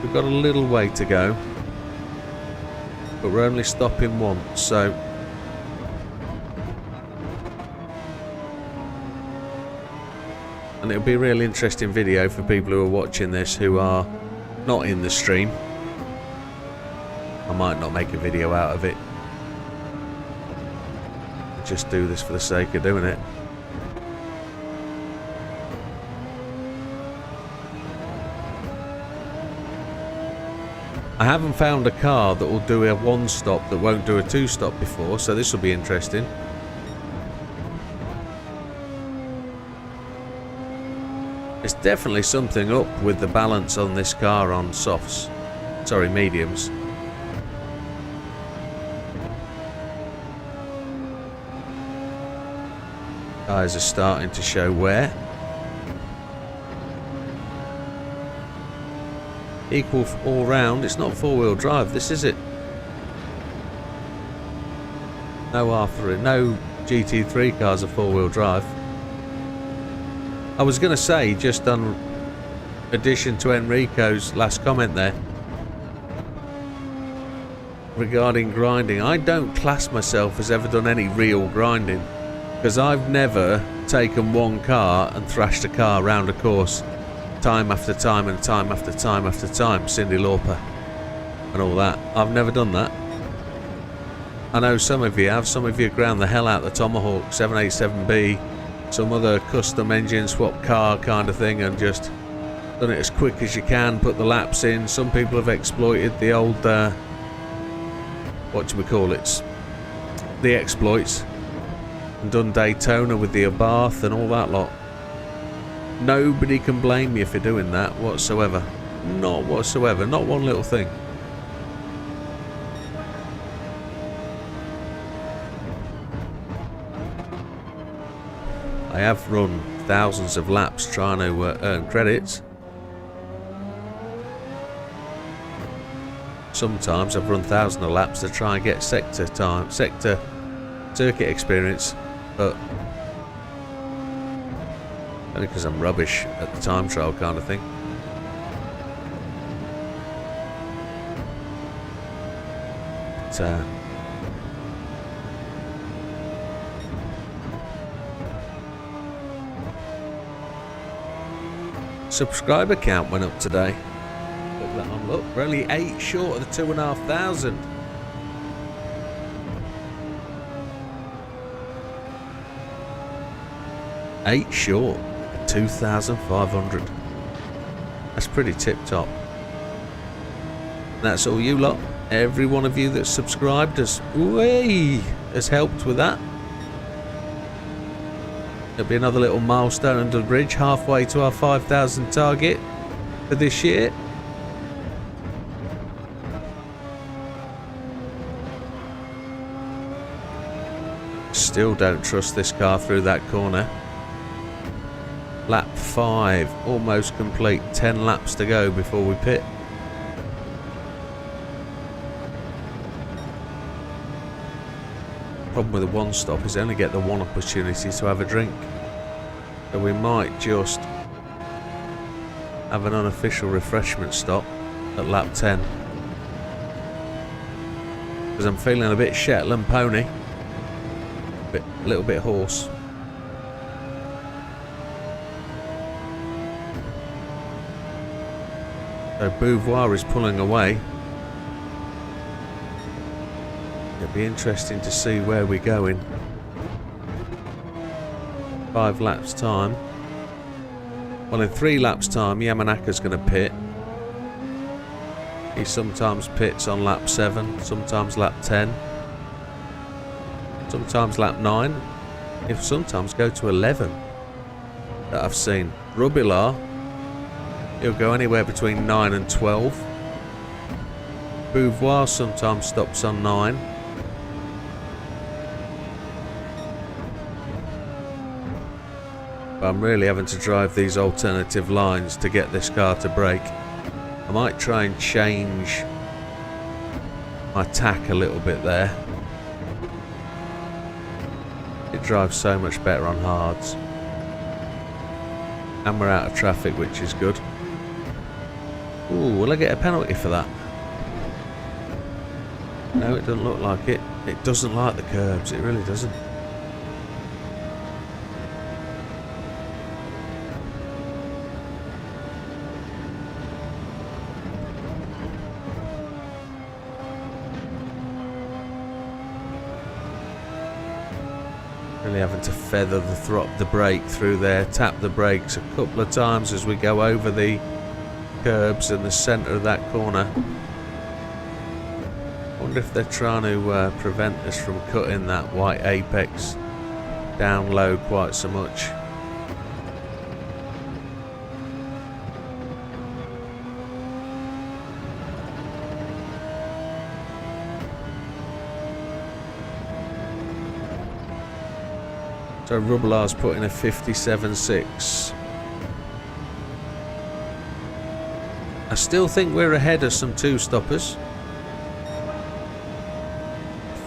we've got a little way to go, but we're only stopping once, so and it'll be a really interesting video for people who are watching this who are not in the stream. I might not make a video out of it. I just do this for the sake of doing it. I haven't found a car that will do a one-stop that won't do a two-stop before, so this will be interesting. There's definitely something up with the balance on this car on softs. Sorry, mediums. Tyres are starting to show wear. Equal all round. It's not four-wheel drive, this is it. No R3, no GT3 cars are four-wheel drive. I was going to say, just on addition to Enrico's last comment there, regarding grinding, I don't class myself as ever done any real grinding, because I've never taken one car and thrashed a car round a course time after time and time after time after time, Cyndi Lauper and all that. I've never done that. I know some of you have. Some of you ground the hell out the Tomahawk 787B, some other custom engine swap car kind of thing, and just done it as quick as you can, put the laps in. Some people have exploited the old what do we call it, the exploits, and done Daytona with the Abarth and all that lot. Nobody can blame you for doing that whatsoever. Not whatsoever, not one little thing. I have run thousands of laps trying to earn credits. Sometimes I've run thousands of laps to try and get sector circuit experience, but only because I'm rubbish at the time trial kind of thing. But, subscriber count went up today. Look that on, look, we're only 8 short of the 2,500. Eight short of 2,500. That's pretty tip top. That's all you lot. Every one of you that's subscribed has helped with that. It'll be another little milestone under the bridge, halfway to our 5,000 target for this year. Still don't trust this car through that corner. Lap 5, almost complete. 10 laps to go before we pit. Problem with the one stop is only get the one opportunity to have a drink. So we might just have an unofficial refreshment stop at lap 10. Because I'm feeling a bit Shetland pony. A little bit hoarse. So Beauvoir is pulling away. It'll be interesting to see where we're going. 5 laps time. Well, in 3 laps time, Yamanaka's going to pit. He sometimes pits on lap 7, sometimes lap 10, sometimes lap 9. If sometimes go to 11 that I've seen. Rubilar, he'll go anywhere between 9 and 12. Beauvoir sometimes stops on 9. But I'm really having to drive these alternative lines to get this car to brake. I might try and change my tack a little bit there. It drives so much better on hards. And we're out of traffic, which is good. Ooh, will I get a penalty for that? No, it doesn't look like it. It doesn't like the curbs, it really doesn't. Really having to feather the brake through there, tap the brakes a couple of times as we go over the curbs in the centre of that corner. Wonder if they're trying to prevent us from cutting that white apex down low quite so much. So Rubbelaar's put in a 57.6. I still think we're ahead of some two-stoppers.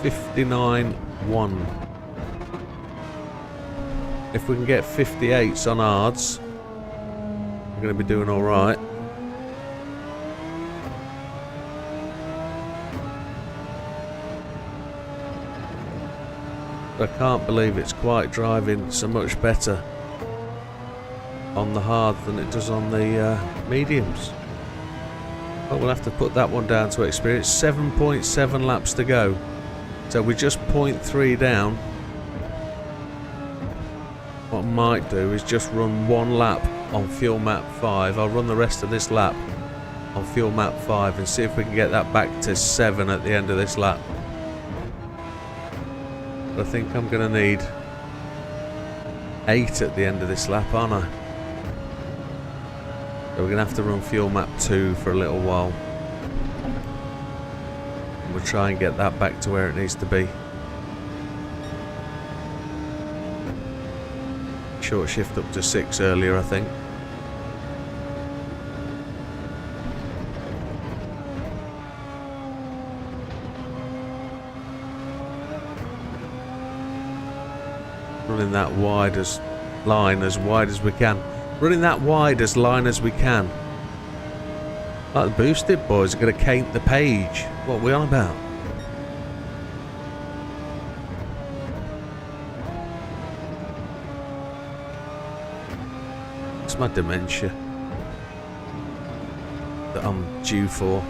59.1. If we can get 58s on hards, we're going to be doing alright. I can't believe it's quite driving so much better on the hard than it does on the mediums. But we'll have to put that one down to experience. 7.7 laps to go. So we're just 0.3 down. What I might do is just run one lap on fuel map 5. I'll run the rest of this lap on fuel map 5 and see if we can get that back to 7 at the end of this lap. I think I'm going to need 8 at the end of this lap, aren't I? So we're going to have to run fuel map 2 for a little while. And we'll try and get that back to where it needs to be. Short shift up to 6 earlier, I think. Running that wide as line as wide as we can. Running that wide as line as we can. Like the boosted boys are going to cape the page. What are we on about? It's my dementia that I'm due for.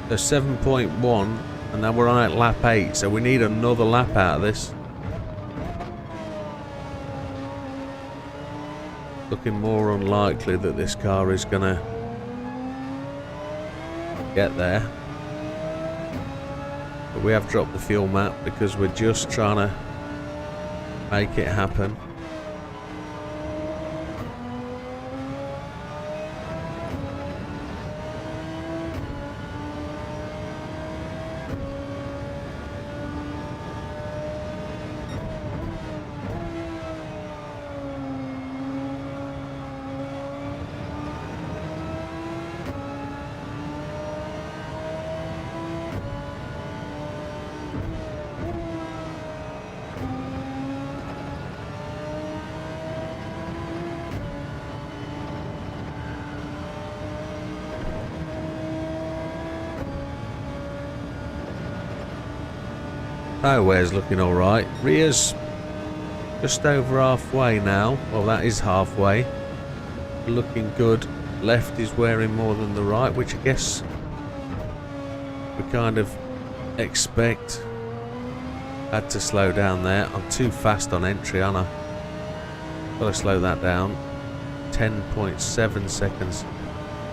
So 7.1 and now we're on at lap 8, so we need another lap out of this. Looking more unlikely that this car is gonna get there. But we have dropped the fuel map because we're just trying to make it happen. Highway's looking alright. Rear's just over halfway now. Well, that is halfway. Looking good. Left is wearing more than the right, which I guess we kind of expect. Had to slow down there. I'm too fast on entry, aren't I? Gotta slow that down. 10.7 seconds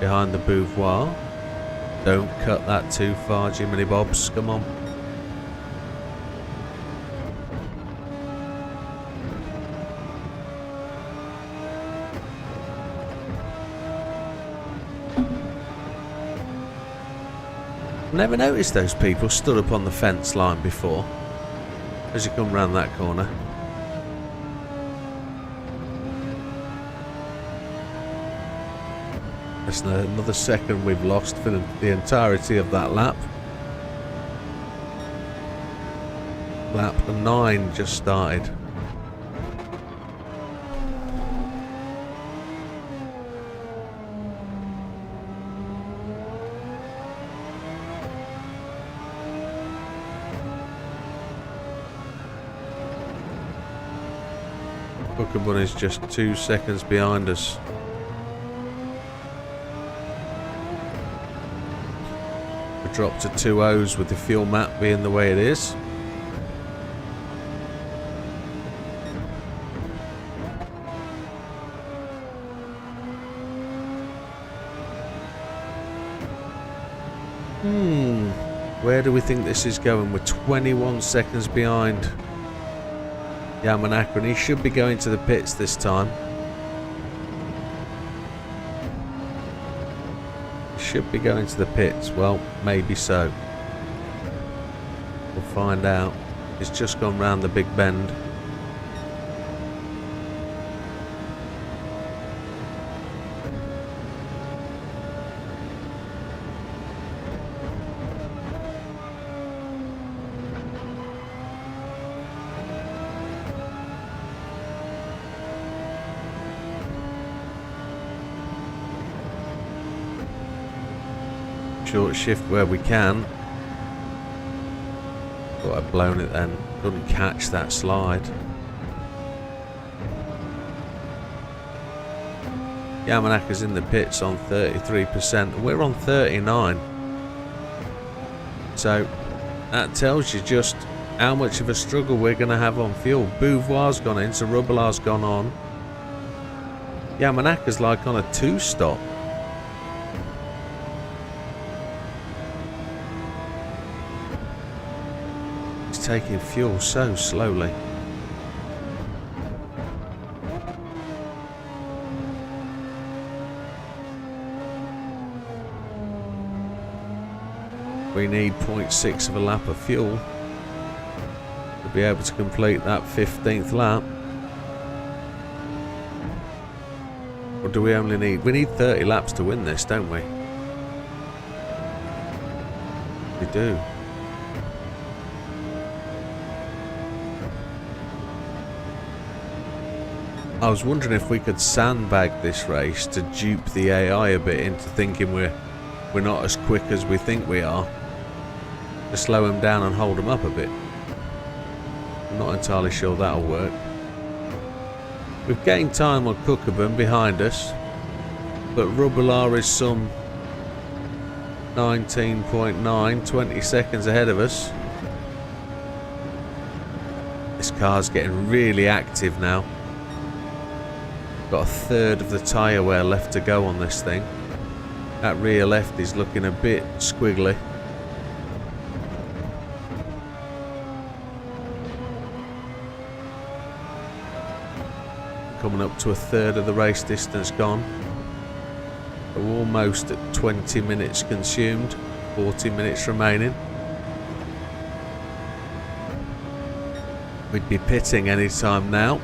behind the Beauvoir. Don't cut that too far, Jiminy Bobs. Come on. Never noticed those people stood up on the fence line before as you come round that corner. That's another second we've lost for the entirety of that lap. Lap 9 just started. Hooker Bunny's just 2 seconds behind us. We dropped to 2.0s with the fuel map being the way it is. Where do we think this is going? We're 21 seconds behind Yamanaka, and he should be going to the pits this time. He should be going to the pits. Well, maybe so. We'll find out. He's just gone round the big bend. Short shift where we can. Thought I'd blown it then. Couldn't catch that slide. Yamanaka's in the pits on 33%. We're on 39%. So that tells you just how much of a struggle we're going to have on fuel. Beauvoir's gone in, so Rubilar's gone on. Yamanaka's like on a 2-stop. Taking fuel so slowly. We need 0.6 of a lap of fuel to be able to complete that 15th lap. Or do we only need... We need 30 laps to win this, don't we? We do. I was wondering if we could sandbag this race to dupe the AI a bit into thinking we're not as quick as we think we are. To slow them down and hold them up a bit. I'm not entirely sure that'll work. We've gained time on Kukabun behind us, but Rubilar is some 19.9, 20 seconds ahead of us. This car's getting really active now. Got a third of the tyre wear left to go on this thing. That rear left is looking a bit squiggly. Coming up to a third of the race distance gone. We're almost at 20 minutes consumed. 40 minutes remaining. We'd be pitting any time now.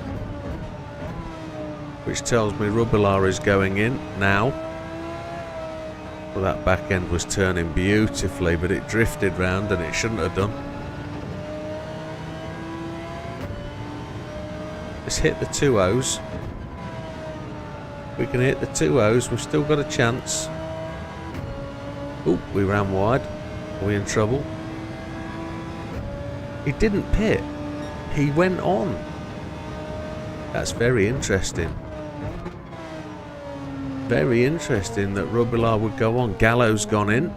Which tells me Rubilar is going in now. Well, that back end was turning beautifully, but it drifted round and it shouldn't have done. Let's hit the 2.0s. If we can hit the 2.0s, we've still got a chance. Oh, we ran wide. Are we in trouble? He didn't pit. He went on. That's very interesting. Very interesting that Rubilar would go on. Gallo's gone in.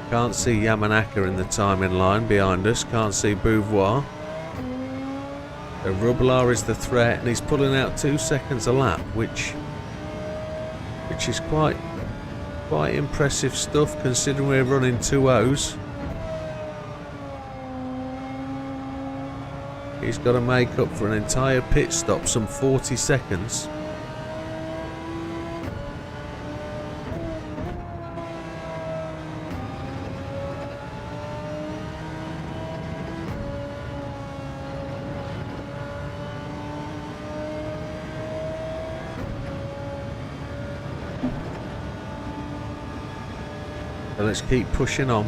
Can't see Yamanaka in the timing line behind us. Can't see Beauvoir. So Rubilar is the threat, and he's pulling out 2 seconds a lap, which is quite impressive stuff considering we're running 2.0s. He's got to make up for an entire pit stop, some 40 seconds. let's keep pushing on.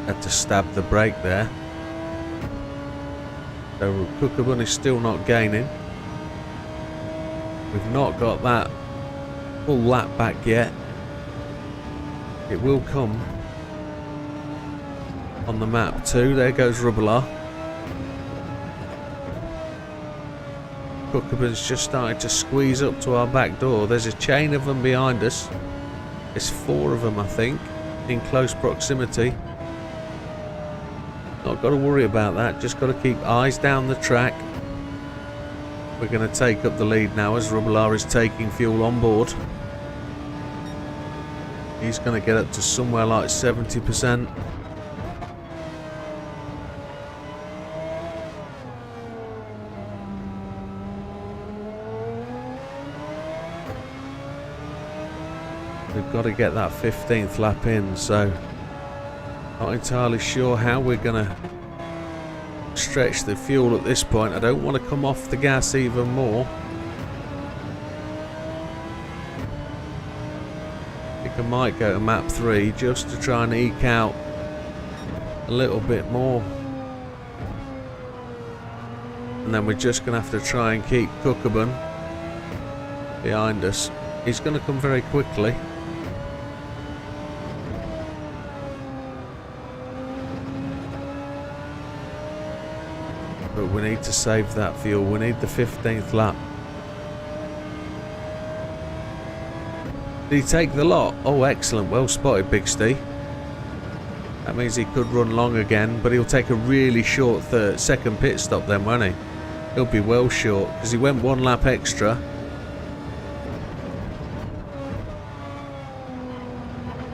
Had to stab the brake there. So Cookabun is still not gaining. We've not got that full lap back yet. It will come on the map too. There goes Rubbler. Cookabun's just starting to squeeze up to our back door. There's a chain of them behind us. There's 4 of them, I think, in close proximity. Not got to worry about that, just got to keep eyes down the track. We're going to take up the lead now as Rubbler is taking fuel on board. He's going to get up to somewhere like 70%. We've got to get that 15th lap in, so not entirely sure how we're going to stretch the fuel at this point. I don't want to come off the gas even more. I think I might go to map 3 just to try and eke out a little bit more. And then we're just going to have to try and keep Cookabun behind us. He's going to come very quickly. But we need to save that fuel. We need the 15th lap. Did he take the lot? Oh, excellent. Well spotted, Big Steve. That means he could run long again, but he'll take a really short second pit stop then, won't he? He'll be well short because he went 1 lap extra.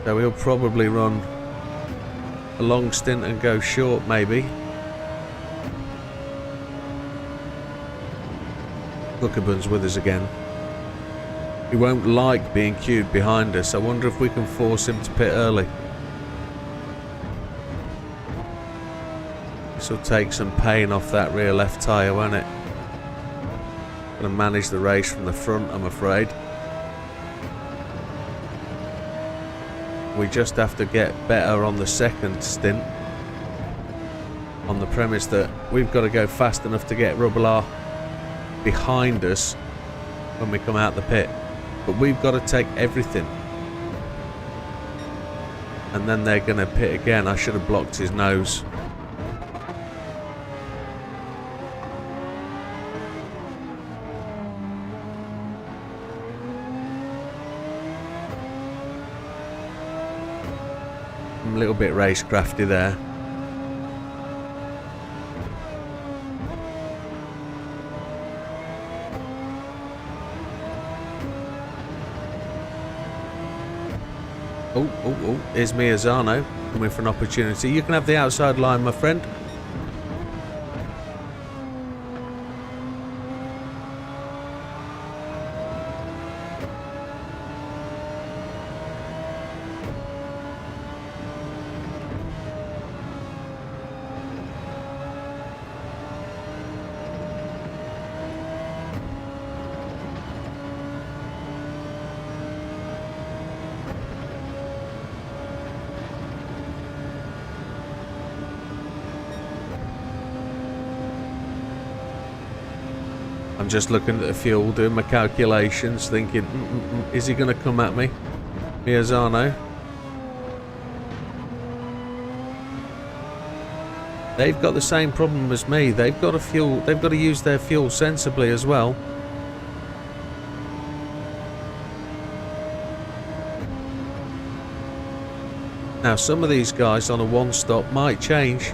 So he'll probably run a long stint and go short, maybe. Cookabun's with us again. He won't like being queued behind us. I wonder if we can force him to pit early. This will take some pain off that rear left tyre, won't it? Gonna manage the race from the front, I'm afraid. We just have to get better on the second stint, on the premise that we've got to go fast enough to get Rubbler behind us when we come out the pit, but we've got to take everything, and then they're going to pit again. I should have blocked his nose. I'm a little bit racecrafty there. Oh, here's Miyazano coming for an opportunity. You can have the outside line, my friend. I'm just looking at the fuel, doing my calculations, thinking, is he going to come at me? Miyazano. They've got the same problem as me. They've got to use their fuel sensibly as well. Now some of these guys on a 1-stop might change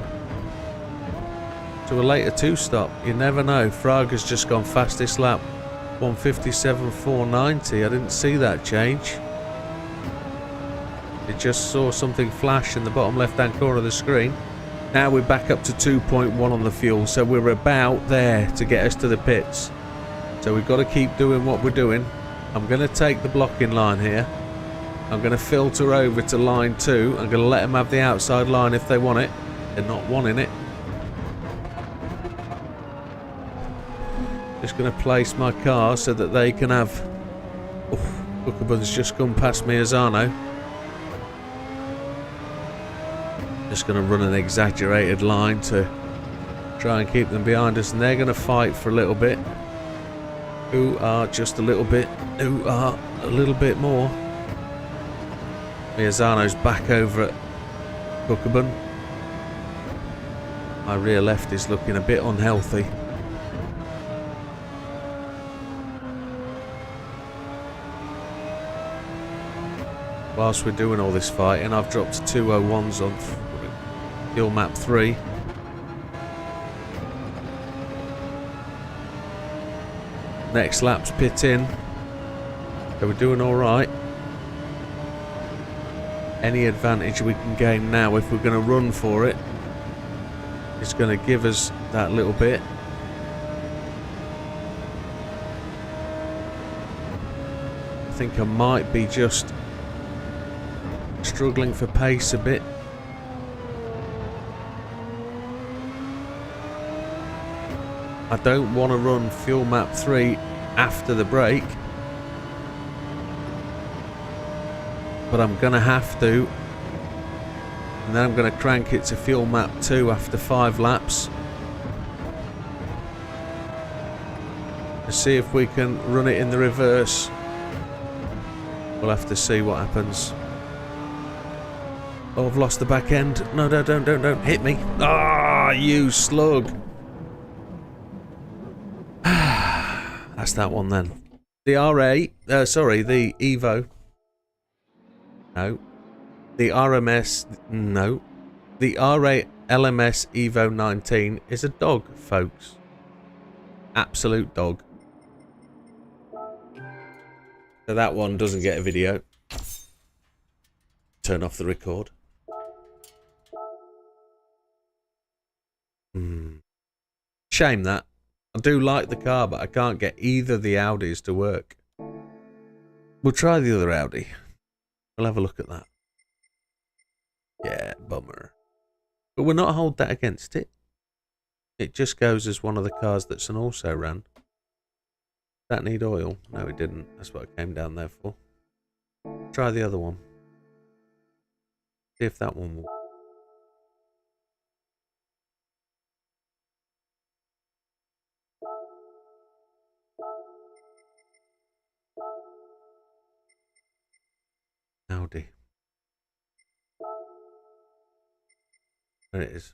to a later 2-stop. You never know. Fraga's just gone fastest lap, 1:57.490. I didn't see that change. I just saw something flash in the bottom left hand corner of the screen. Now we're back up to 2.1 on the fuel, so we're about there to get us to the pits. So we've got to keep doing what we're doing. I'm going to take the blocking line here. I'm going to filter over to line 2. I'm going to let them have the outside line if they want it. They're not wanting it. Just going to place my car so that they can have... Cookabun's just come past me, Azano. Just going to run an exaggerated line to try and keep them behind us, and they're going to fight for a little bit. Who are just a little bit, who are a little bit more. Miyazano's back over at Cookabun. My rear left is looking a bit unhealthy. Whilst we're doing all this fighting, I've dropped 201s on fuel map 3. Next lap's pit in. So we're doing alright. Any advantage we can gain now if we're going to run for it is going to give us that little bit. I think I might be just struggling for pace a bit. I don't want to run fuel map 3 after the break, but I'm going to have to, and then I'm going to crank it to fuel map 2 after 5 laps to see if we can run it in the reverse. We'll have to see what happens. Oh, I've lost the back end. No, don't hit me. Ah, you slug. That's that one then. The the Evo. No. The RMS, no. The RA LMS Evo 19 is a dog, folks. Absolute dog. So that one doesn't get a video. Turn off the record. Shame that. I do like the car, but I can't get either the Audis to work. We'll try the other Audi. We'll have a look at that. Yeah, bummer. But we'll not hold that against it. It just goes as one of the cars that's an also ran. That need oil? No, it didn't. That's what I came down there for. Try the other one. See if that one will. Audi. There it is.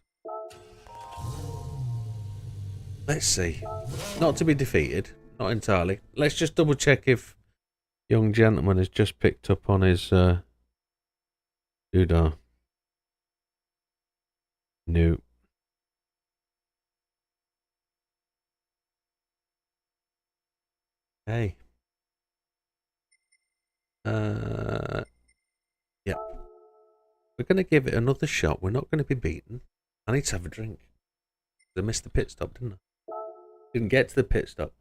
Let's see. Not to be defeated. Not entirely. Let's just double check if young gentleman has just picked up on his doodah. No. Hey. Yep. We're going to give it another shot. We're not going to be beaten. I need to have a drink. I missed the pit stop, didn't I? Didn't get to the pit stop.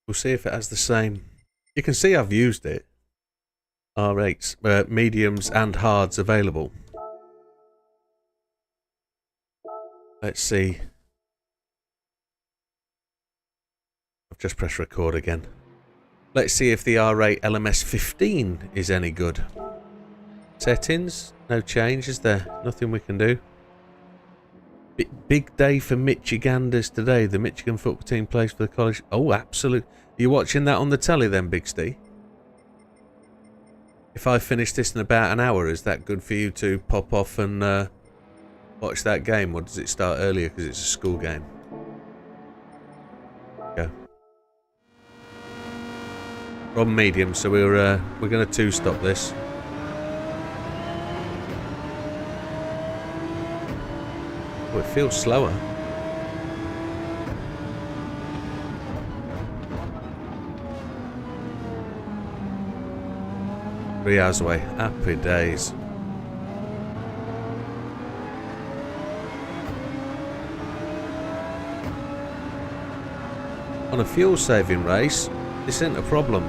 We'll see if it has the same. You can see I've used it. R8s, mediums and hards available. Let's see. I've just pressed record again. Let's see if the R8 LMS 15 is any good. Settings, no change, is there? Nothing we can do. Big day for Michiganders today. The Michigan football team plays for the college. Oh, absolutely. Are you watching that on the telly then, Big Steve? If I finish this in about an hour, is that good for you to pop off and watch that game? Or does it start earlier because it's a school game? Go. We're on medium, so we're going to two-stop this. Oh, it feels slower. Three hours away. Happy days. on a fuel saving race, this isn't a problem.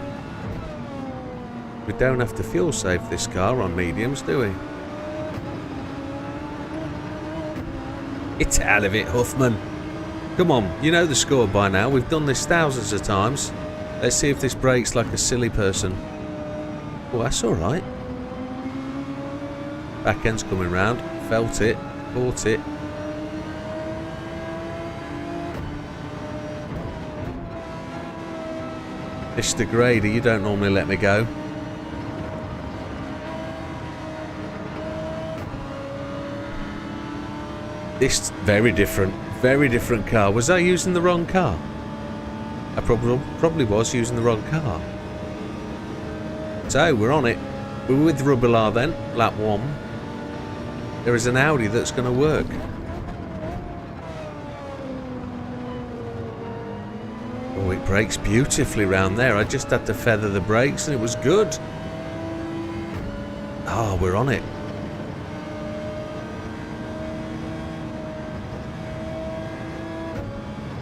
We don't have to fuel save this car on mediums, do we? It's out of it, Huffman. Come on, you know the score by now. We've done this thousands of times. Let's see if this brakes like a silly person. Oh, that's alright. Back end's coming round. Felt it. Caught it. Mr. Grady, you don't normally let me go. This very different car. Was I using the wrong car? I probably was using the wrong car. So we're on it. We're with Rubelar then, lap 1. There is an Audi that's going to work. Oh, it brakes beautifully round there. I just had to feather the brakes and it was good. Oh, we're on it.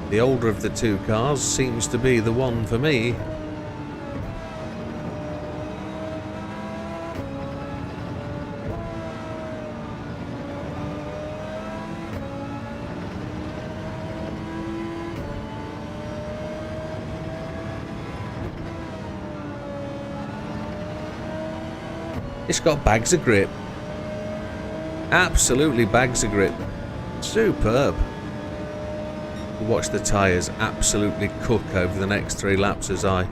The older of the two cars seems to be the one for me. It's got bags of grip. Absolutely bags of grip. Superb. Watch the tyres absolutely cook over the next 3 laps as I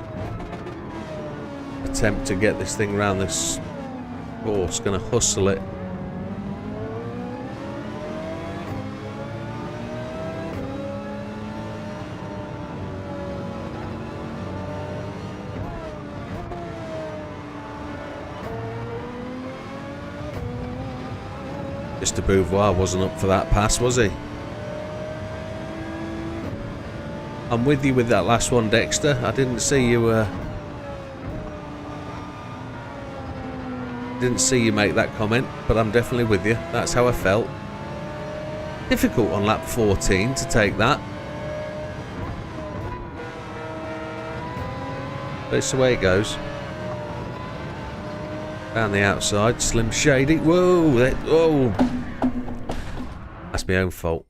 attempt to get this thing around this course. Gonna hustle it. Mr. Beauvoir wasn't up for that pass, was he? I'm with you with that last one, Dexter. I didn't see you make that comment, but I'm definitely with you. That's how I felt. Difficult on lap 14 to take that. But it's the way it goes. Down the outside, Slim Shady. Whoa, whoa. That's my own fault.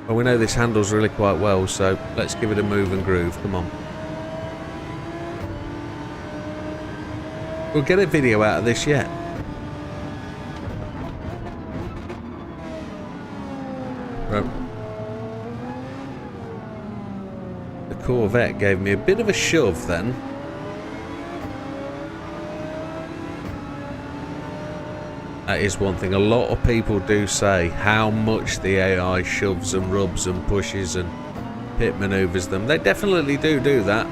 Well, we know this handles really quite well, so let's give it a move and groove. Come on. We'll get a video out of this yet. Right. The Corvette gave me a bit of a shove then. That is one thing a lot of people do say, how much the AI shoves and rubs and pushes and pit manoeuvres them. They definitely do that.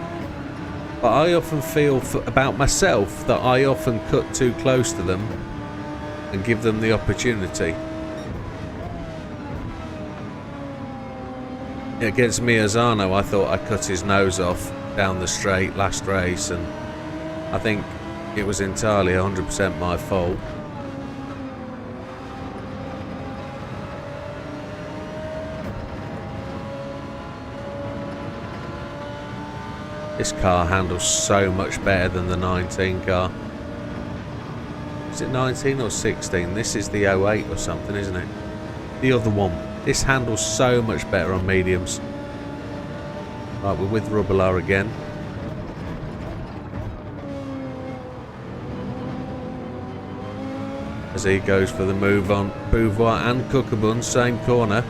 But I often feel about myself that I often cut too close to them and give them the opportunity. Against Miazano, I thought I cut his nose off down the straight last race, and I think it was entirely 100% my fault. This car handles so much better than the 19 car. Is it 19 or 16? This is the 08 or something, isn't it? The other one. This handles so much better on mediums. Right, we're with Rubelar again. As he goes for the move on Beauvoir and Cookabun, same corner.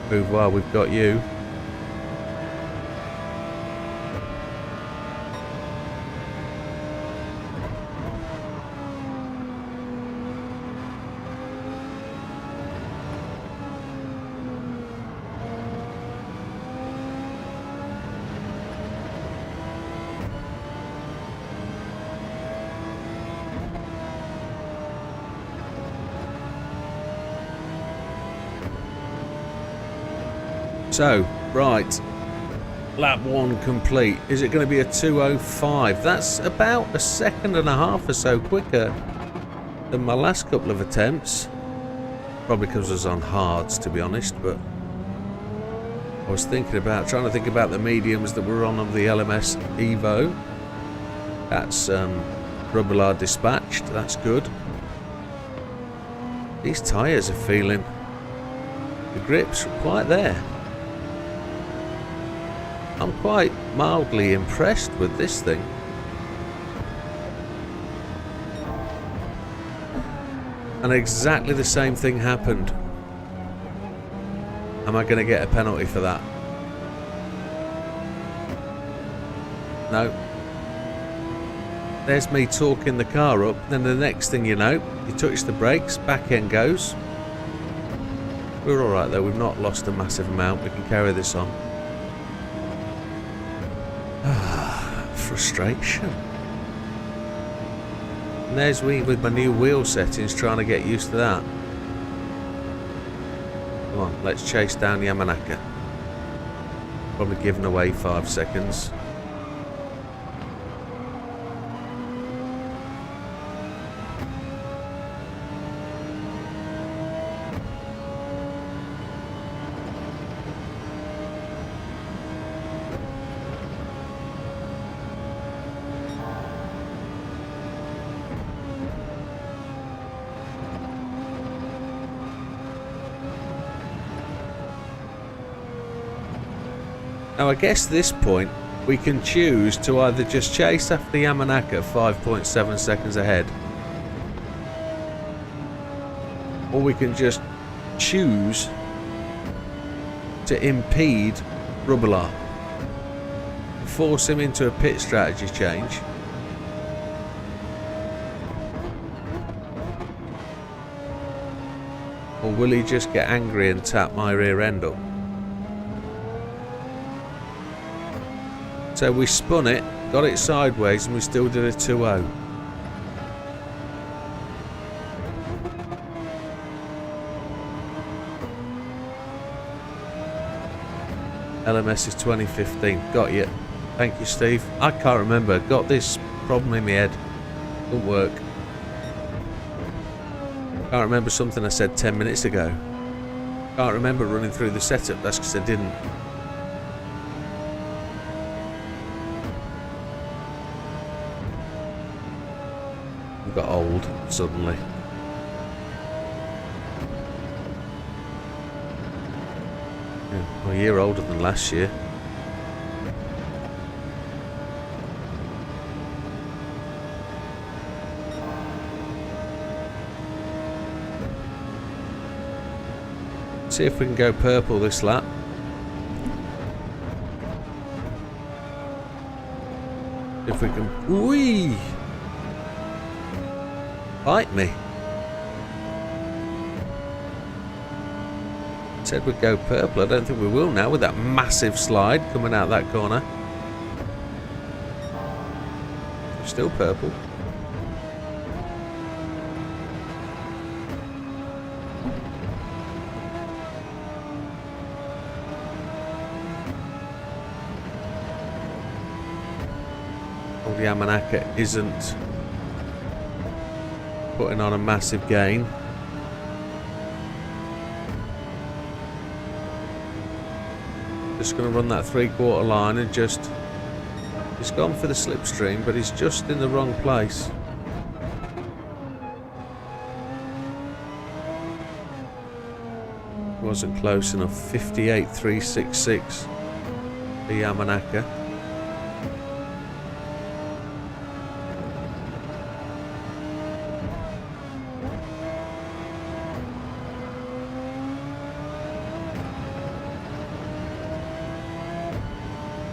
Beauvoir, we've got you. So, right, lap 1 complete. Is it going to be a 2:05? That's about a second and a half or so quicker than my last couple of attempts. Probably because I was on hards, to be honest, but I was trying to think about the mediums that were on the LMS Evo. That's Rubbelar dispatched, that's good. These tyres are feeling, the grips are quite there. I'm quite mildly impressed with this thing. And exactly the same thing happened. Am I going to get a penalty for that? No. There's me talking the car up, then the next thing you know, you touch the brakes, back end goes. We're alright though, we've not lost a massive amount, we can carry this on. Frustration. And there's me with my new wheel settings trying to get used to that. Come on, let's chase down Yamanaka. Probably giving away 5 seconds. Now I guess at this point we can choose to either just chase after Yamanaka 5.7 seconds ahead, or we can just choose to impede Rubbelar, force him into a pit strategy change. Or will he just get angry and tap my rear end up? So we spun it, got it sideways, and we still did a 2-0. LMS is 2015. Got you. Thank you, Steve. I can't remember. Got this problem in my head. Don't work. Can't remember something I said 10 minutes ago. Can't remember running through the setup. That's because I didn't. Got old suddenly. Yeah, well, a year older than last year. See if we can go purple this lap. If we can. Whee! Bite me. Said we'd go purple. I don't think we will now with that massive slide coming out that corner. Still purple. Old Yamanaka isn't putting on a massive gain. Just going to run that 3/4 line and he's gone for the slipstream, but he's just in the wrong place. Wasn't close enough. 58.366 for Yamanaka.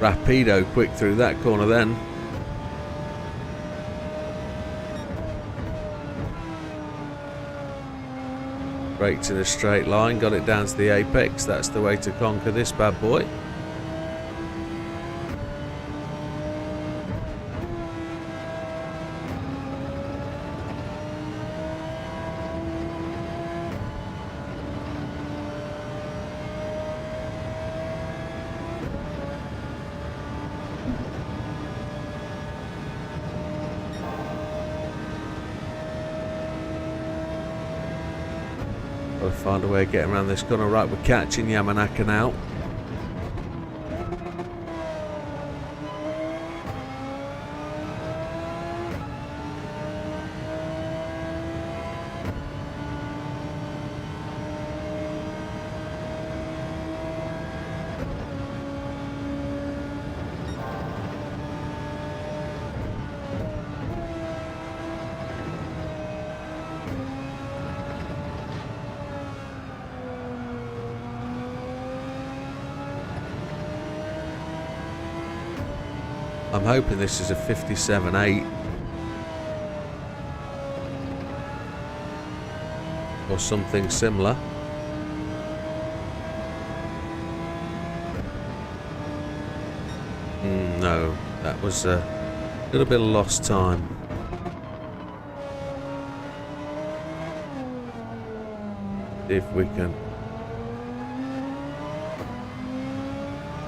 Rapido quick through that corner then. Braked in a straight line, got it down to the apex. That's the way to conquer this bad boy. Gotta find a way of getting around this corner. Right, we're catching Yamanaka now. I'm hoping this is a 57.8 or something similar. No, that was a little bit of lost time. See if we can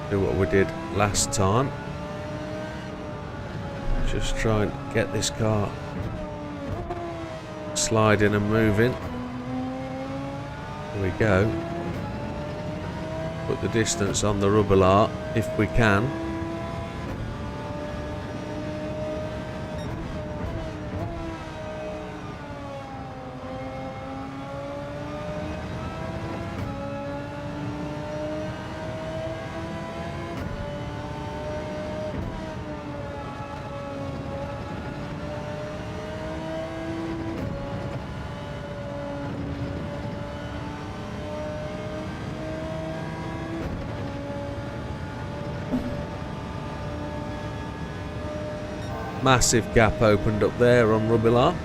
do what we did last time. Just try and get this car sliding and moving. There we go. Put the distance on the rubble art if we can. Massive gap opened up there on Rubilar.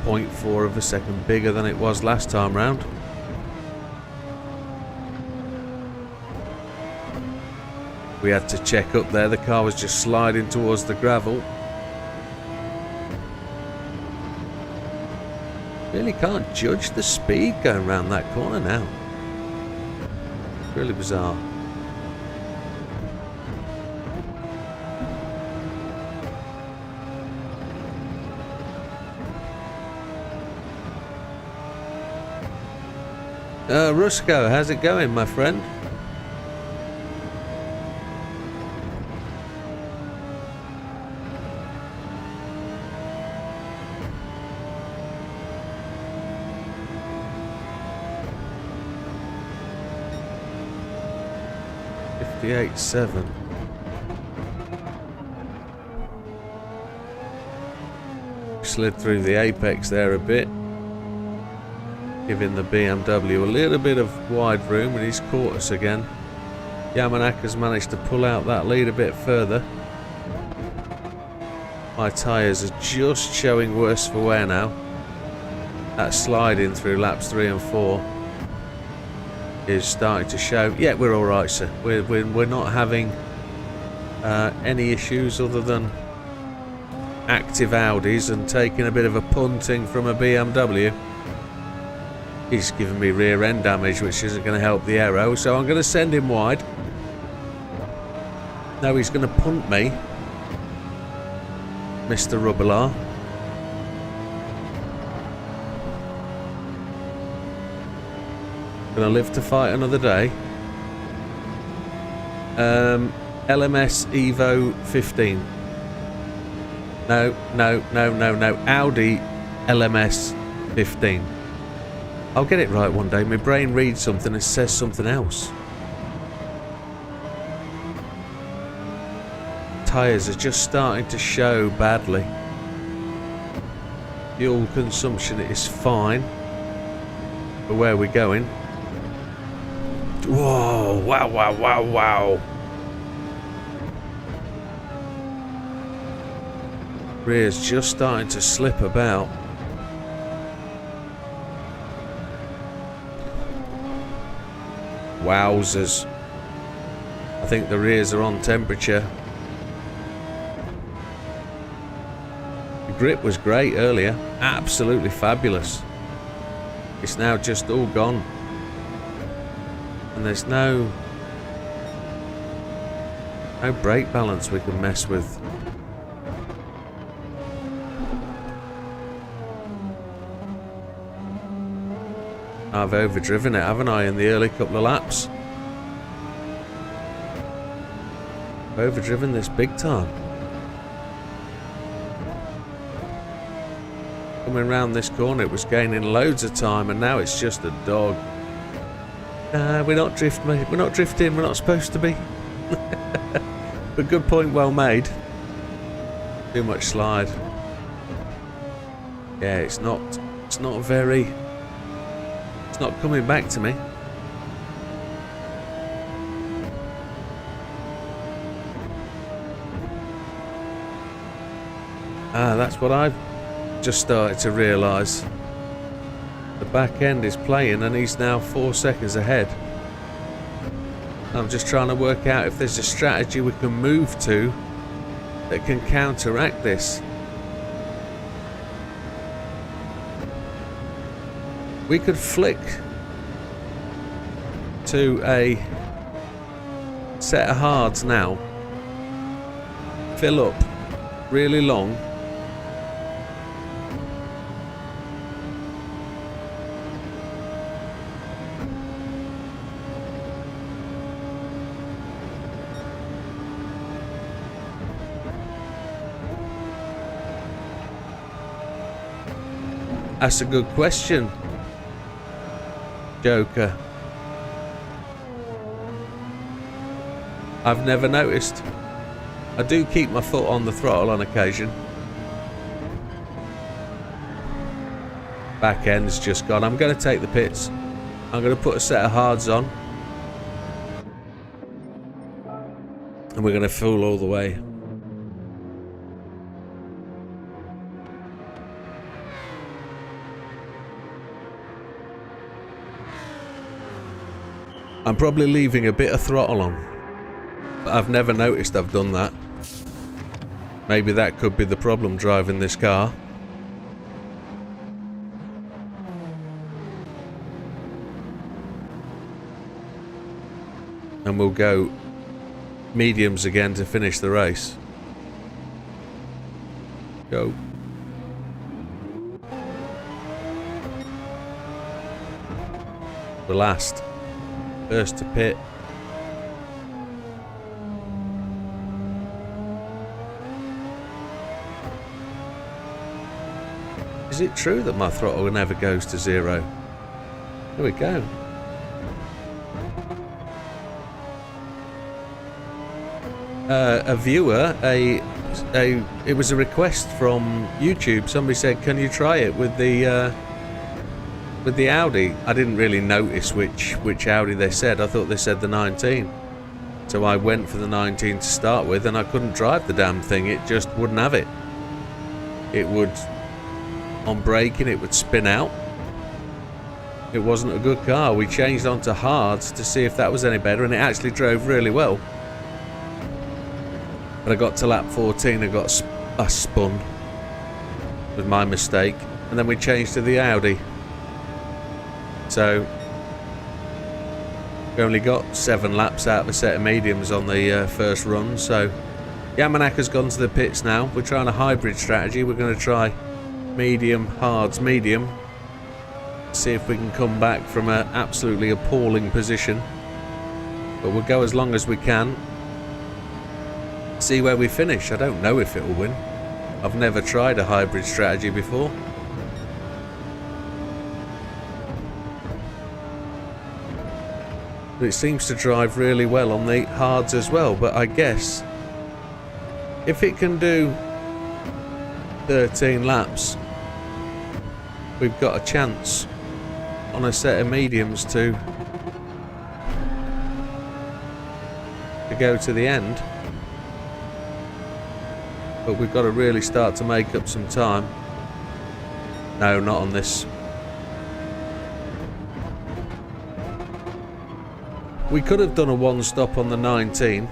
0.4 of a second bigger than it was last time round. We had to check up there. The car was just sliding towards the gravel. Really can't judge the speed going around that corner now. Really bizarre. Rusco, how's it going, my friend? .7. Slid through the apex there a bit, giving the BMW a little bit of wide room, and he's caught us again. Yamanaka's managed to pull out that lead a bit further. My tyres are just showing worse for wear now. That sliding through laps 3 and 4 is starting to show. Yeah, we're all right, sir. We're not having any issues other than active Audis and taking a bit of a punting from a BMW. He's given me rear end damage, which isn't going to help the aero, so I'm going to send him wide. No, he's going to punt me, Mr. Rubilar. Gonna live to fight another day. LMS Evo 15. No. Audi LMS 15. I'll get it right one day. My brain reads something and says something else. Tyres are just starting to show badly. Fuel consumption is fine. But where are we going? Whoa, wow. Rear's just starting to slip about. Wowzers. I think the rears are on temperature. The grip was great earlier. Absolutely fabulous. It's now just all gone. And there's no brake balance we can mess with. I've overdriven it, haven't I, in the early couple of laps? I've overdriven this big time. Coming round this corner, it was gaining loads of time, and now it's just a dog. We're not drifting. We're not drifting. We're not supposed to be. But good point, well made. Too much slide. Yeah, it's not very. It's not coming back to me. That's what I've just started to realise. The back end is playing and he's now 4 seconds ahead. I'm just trying to work out if there's a strategy we can move to that can counteract this. We could flick to a set of hards now, fill up really long, that's a good question, Joker. I've never noticed. I do keep my foot on the throttle on occasion. Back end's just gone. I'm going to take the pits. I'm going to put a set of hards on. And we're going to full all the way. I'm probably leaving a bit of throttle on, but I've never noticed I've done that. Maybe that could be the problem driving this car. And we'll go mediums again to finish the race. Go. The last. First to pit. Is it true that my throttle never goes to 0? There we go. A viewer, it was a request from YouTube. Somebody said, "Can you try it with the Audi?" I didn't really notice which Audi they said. I thought they said the 19. So I went for the 19 to start with, and I couldn't drive the damn thing. It just wouldn't have it. It would, on braking, it would spin out. It wasn't a good car. We changed onto hards to see if that was any better, and it actually drove really well. But I got to lap 14 and got spun. It was my mistake. And then we changed to the Audi. So we only got 7 laps out of a set of mediums on the first run. So Yamanaka's gone to the pits now. We're trying a hybrid strategy. We're going to try medium, hards, medium. See if we can come back from an absolutely appalling position. But we'll go as long as we can. See where we finish. I don't know if it will win. I've never tried a hybrid strategy before. But it seems to drive really well on the hards as well. But I guess if it can do 13 laps, we've got a chance on a set of mediums to go to the end. But we've got to really start to make up some time. No, not on this. We could have done a one stop on the 19,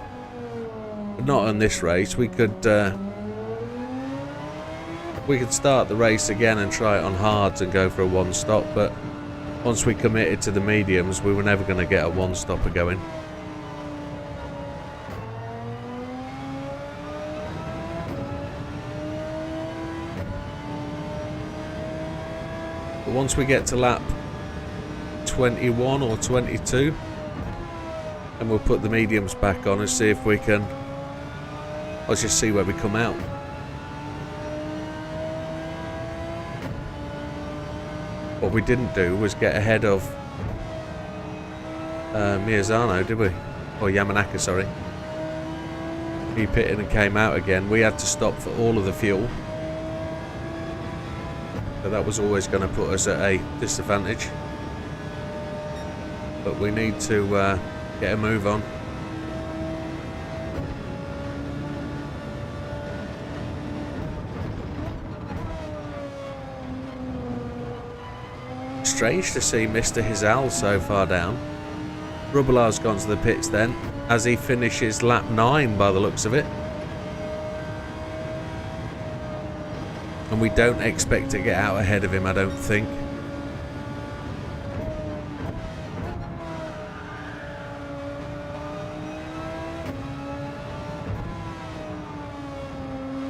but not on this race. We could start the race again and try it on hards and go for a one stop, but once we committed to the mediums, we were never going to get a one stopper going. But once we get to lap 21 or 22. And we'll put the mediums back on and see if we can... Let's just see where we come out. What we didn't do was get ahead of Miyazano, did we? Or Yamanaka, sorry. He pitted and came out again. We had to stop for all of the fuel. So that was always going to put us at a disadvantage. But we need to get a move on. Strange to see Mr. Hizal so far down. Rubelar's gone to the pits then, as he finishes lap 9 by the looks of it. And we don't expect to get out ahead of him, I don't think.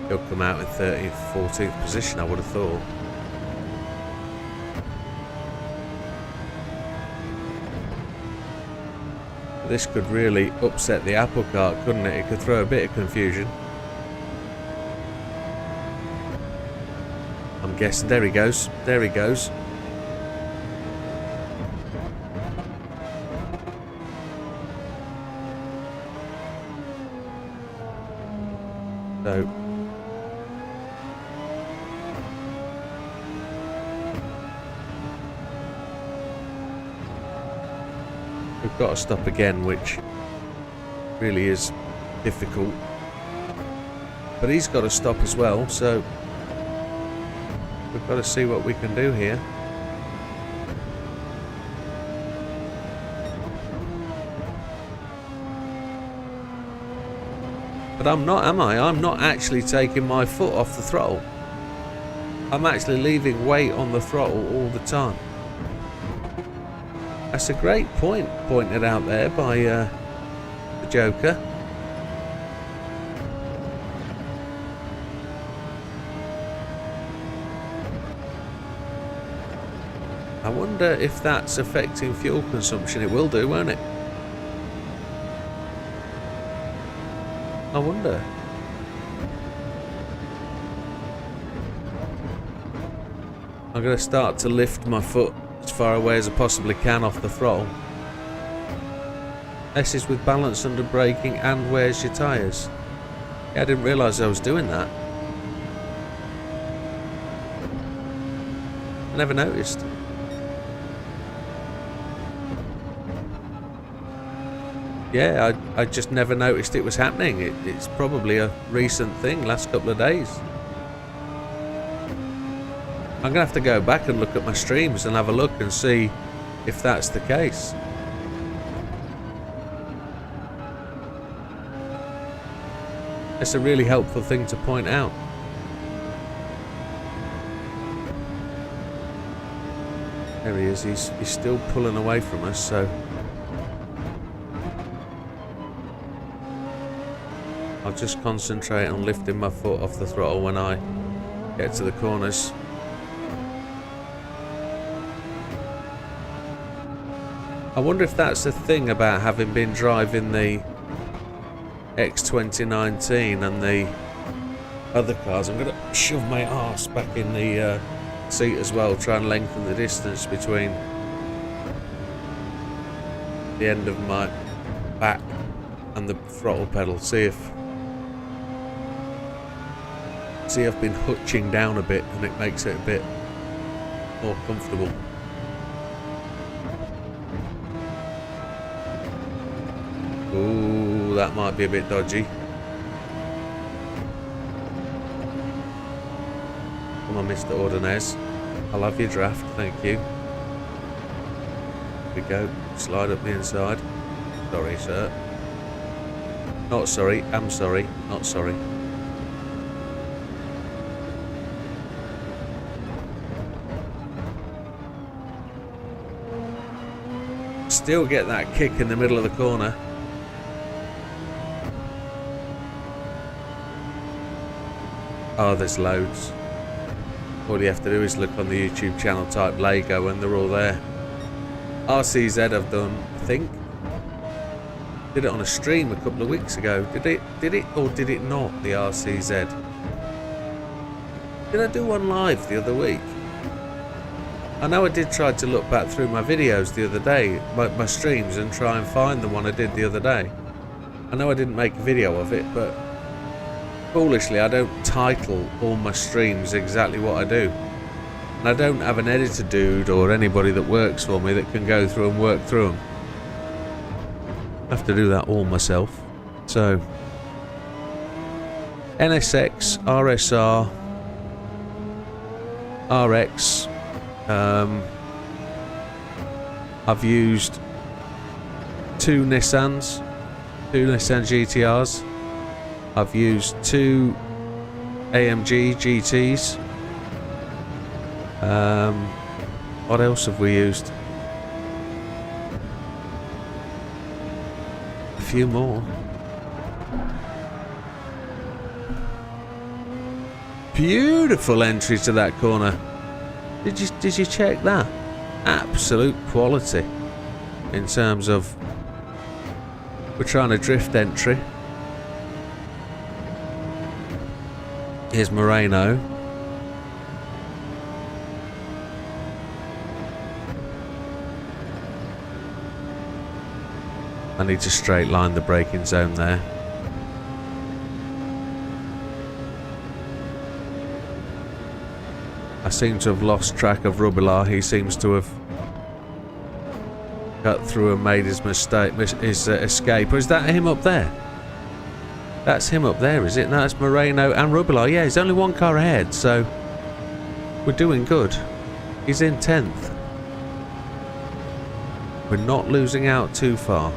He'll come out in 13th, 14th position, I would have thought. This could really upset the apple cart, couldn't it? It could throw a bit of confusion. I'm guessing. There he goes. There he goes. So... we've got to stop again, which really is difficult. But he's got to stop as well, so we've got to see what we can do here. But I'm not, am I? I'm not actually taking my foot off the throttle. I'm actually leaving weight on the throttle all the time. That's a great point pointed out there by the Joker. I wonder if that's affecting fuel consumption. It will do, won't it? I wonder. I'm going to start to lift my foot as far away as I possibly can off the throttle. S is with balance under braking and where's your tyres? Yeah, I didn't realise I was doing that. I never noticed. Yeah, I just never noticed it was happening. It's probably a recent thing, last couple of days. I'm going to have to go back and look at my streams and have a look and see if that's the case. It's a really helpful thing to point out. There he is, he's still pulling away from us, so... I'll just concentrate on lifting my foot off the throttle when I get to the corners. I wonder if that's the thing about having been driving the X2019 and the other cars. I'm going to shove my arse back in the seat as well, try and lengthen the distance between the end of my back and the throttle pedal. See I've been hutching down a bit and it makes it a bit more comfortable. Ooh, that might be a bit dodgy. Come on, Mr. Ordonez. I'll have your draft, thank you. Here we go. Slide up the inside. Sorry, sir. Not sorry. I'm sorry. Not sorry. Still get that kick in the middle of the corner. Oh, there's loads. All you have to do is look on the YouTube channel, type Lego, and they're all there. RCZ I've done, I think. Did it on a stream a couple of weeks ago. Did it or did it not, the RCZ? Did I do one live the other week? I know I did try to look back through my videos the other day, my streams, and try and find the one I did the other day. I know I didn't make a video of it, but foolishly I don't title all my streams exactly what I do. And I don't have an editor dude or anybody that works for me that can go through and work through them. I have to do that all myself. So, NSX, RSR, RX, I've used two Nissan GTRs. I've used two AMG GTs. What else have we used? A few more. Beautiful entry to that corner. Did you check that? Absolute quality in terms of, we're trying to drift entry. Here's Moreno. I need to straight line the braking zone there. I seem to have lost track of Rubilar. He seems to have cut through and made his mistake, his escape. Or is that him up there? That's him up there, is it? No, that's Moreno and Rubilar. Yeah, he's only one car ahead, so we're doing good. He's in 10th. We're not losing out too far.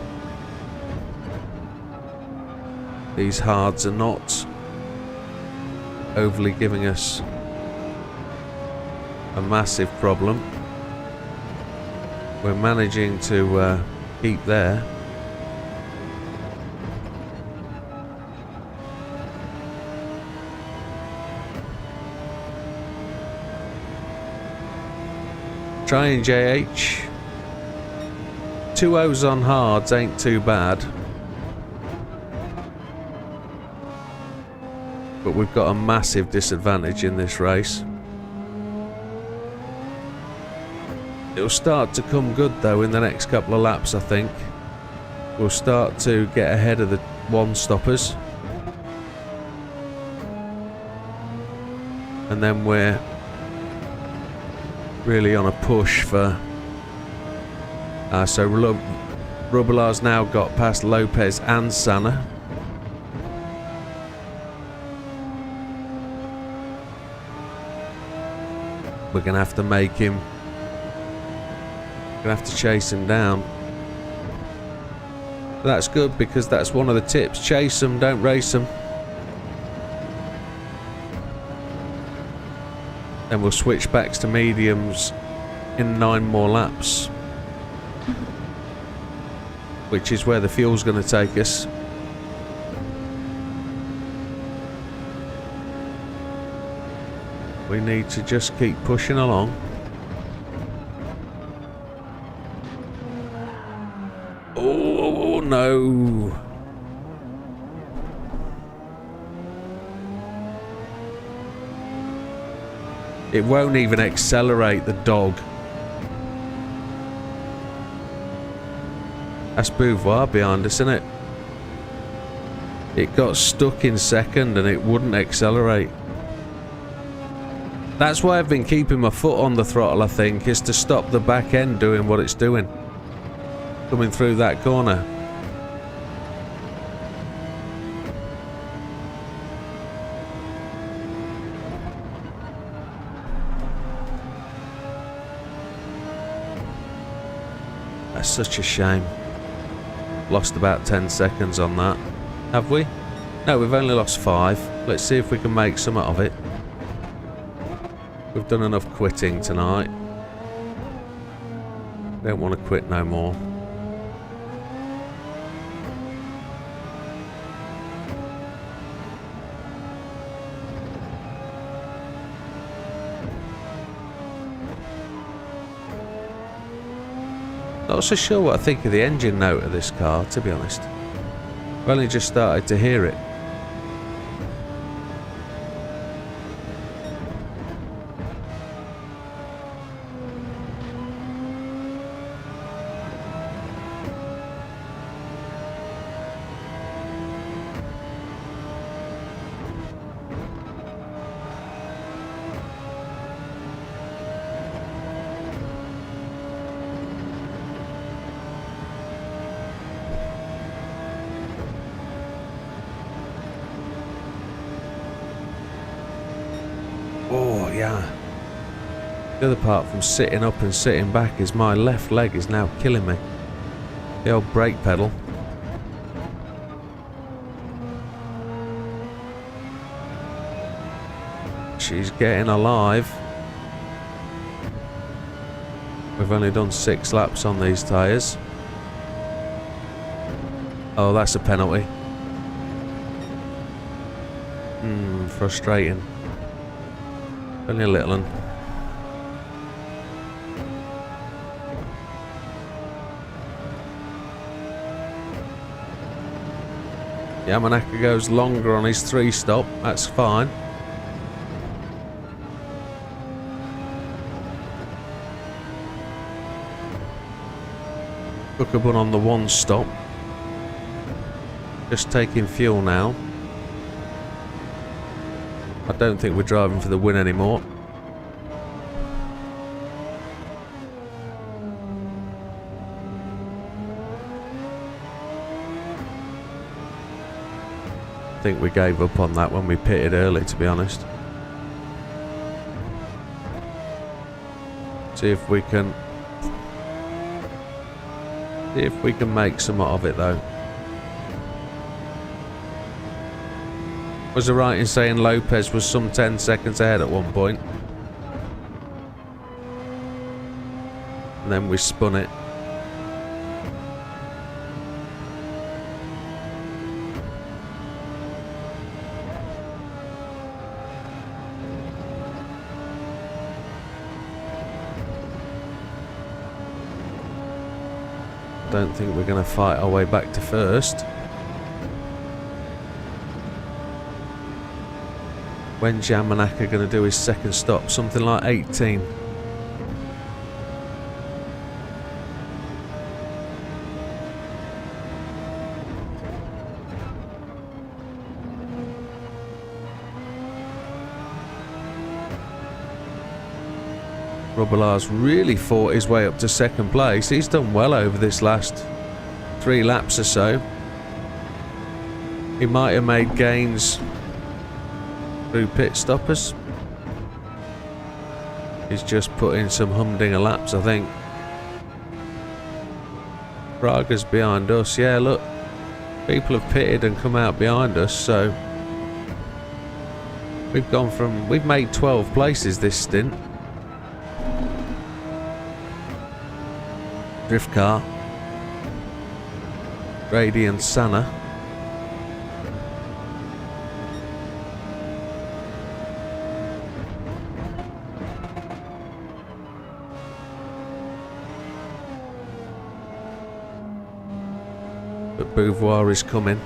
These hards are not overly giving us a massive problem. We're managing to keep there. Trying JH. 2 O's on hards ain't too bad. But we've got a massive disadvantage in this race. It'll start to come good though in the next couple of laps, I think. We'll start to get ahead of the one-stoppers. And then we're really on a push for... so Rubilar's now got past Lopez and Senna. We're going to have to make him... Gonna have to chase him down. But that's good because that's one of the tips. Chase them, don't race them. Then we'll switch back to mediums in 9 more laps, which is where the fuel's going to take us. We need to just keep pushing along. Oh no! It won't even accelerate, the dog. That's Beauvoir behind us, isn't it? It got stuck in second and it wouldn't accelerate. That's why I've been keeping my foot on the throttle, I think, is to stop the back end doing what it's doing. Coming through that corner. That's such a shame. Lost about 10 seconds on that. Have we? No, we've only lost 5. Let's see if we can make something of it. We've done enough quitting tonight. Don't want to quit no more. Not so sure what I think of the engine note of this car, to be honest. I've only just started to hear it. Oh, yeah. The other part from sitting up and sitting back is my left leg is now killing me. The old brake pedal. She's getting alive. We've only done 6 laps on these tyres. Oh, that's a penalty. Frustrating. Only a little one. Yamanaka goes longer on his 3-stop. That's fine. Cookabun on the 1-stop. Just taking fuel now. I don't think we're driving for the win anymore. I think we gave up on that when we pitted early, to be honest. See if we can make some of it though. Was I right in saying Lopez was some 10 seconds ahead at one point? And then we spun it. Don't think we're going to fight our way back to first. When's Yamanaka going to do his second stop? Something like 18. Rubelar's really fought his way up to second place. He's done well over this last 3 laps or so. He might have made gains through pit stoppers. He's just put in some humdinger laps, I think. Braga's behind us. Yeah, look. People have pitted and come out behind us, so we've made 12 places this stint. Drift car. Grady and Sana. But Beauvoir is coming.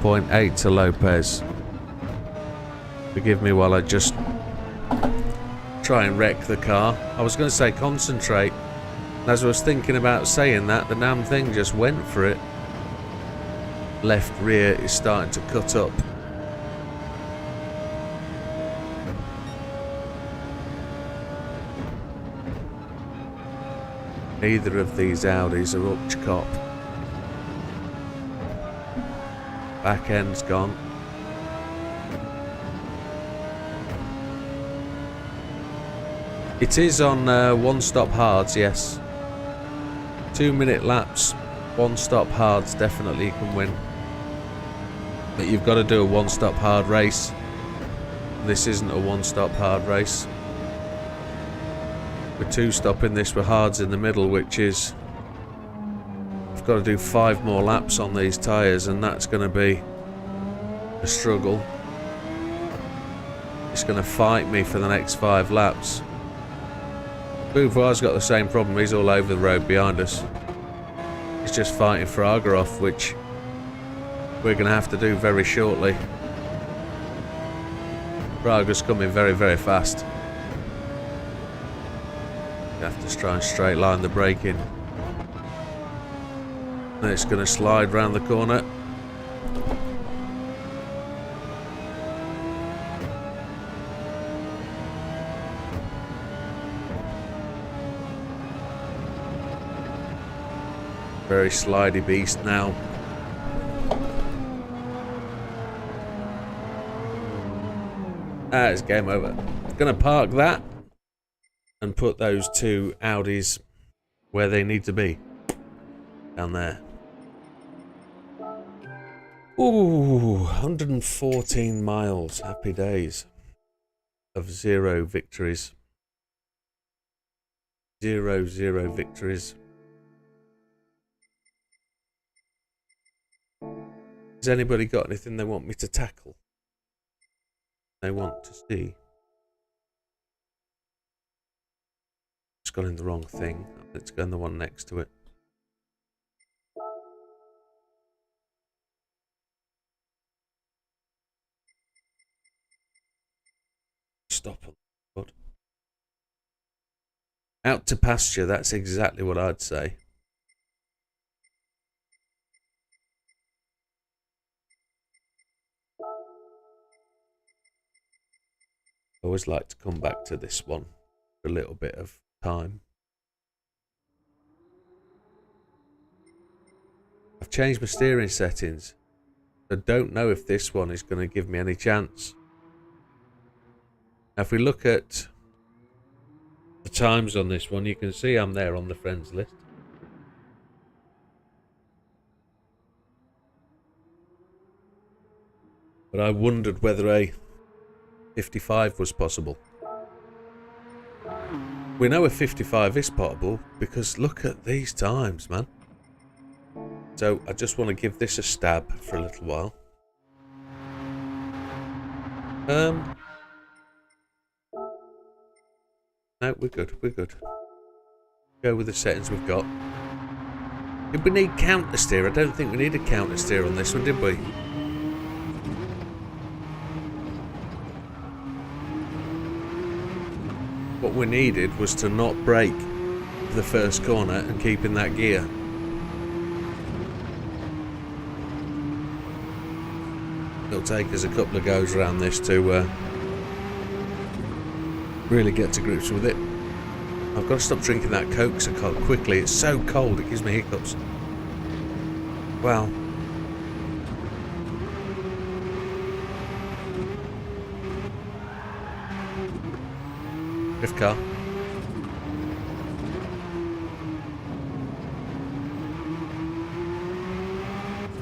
.8 to Lopez. Forgive me while I just try and wreck the car. I was going to say concentrate. As I was thinking about saying that, the damn thing just went for it. left rear is starting to cut up. Neither of these Audis are up to cop. Back end's gone. It is on one-stop hards, yes. 2-minute laps, one-stop hards, definitely you can win. But you've got to do a one-stop hard race. This isn't a one-stop hard race. We're two-stopping this with hards in the middle, which is... I've got to do 5 more laps on these tyres, and that's going to be a struggle. It's going to fight me for the next 5 laps. Beauvoir's got the same problem, he's all over the road behind us. He's just fighting for Argaroff, which we're going to have to do very shortly. Braga's coming very, very fast. You have to try and straight line the braking. And it's going to slide round the corner. Very slidey beast now. It's game over. Gonna park that and put those 2 Audis where they need to be. Down there. Ooh, 114 miles. Happy days. Of 0 victories. 0 victories. Has anybody got anything they want me to tackle? They want to see? It's gone in the wrong thing. Let's go in the one next to it. Stop on the road. Out to pasture, that's exactly what I'd say. I always like to come back to this one for a little bit of time. I've changed my steering settings. I don't know if this one is going to give me any chance. Now, if we look at the times on this one, you can see I'm there on the friends list. But I wondered whether a 55 was possible. We know a 55 is possible because look at these times, man. So I just want to give this a stab for a little while. No, we're good, we're good. Go with the settings we've got. Did we need counter steer? I don't think we needed counter steer on this one, did we? What we needed was to not brake the first corner and keep in that gear. It'll take us a couple of goes around this to really get to grips with it. I've got to stop drinking that Coke so quickly. It's so cold it gives me hiccups. Wow. Drift car.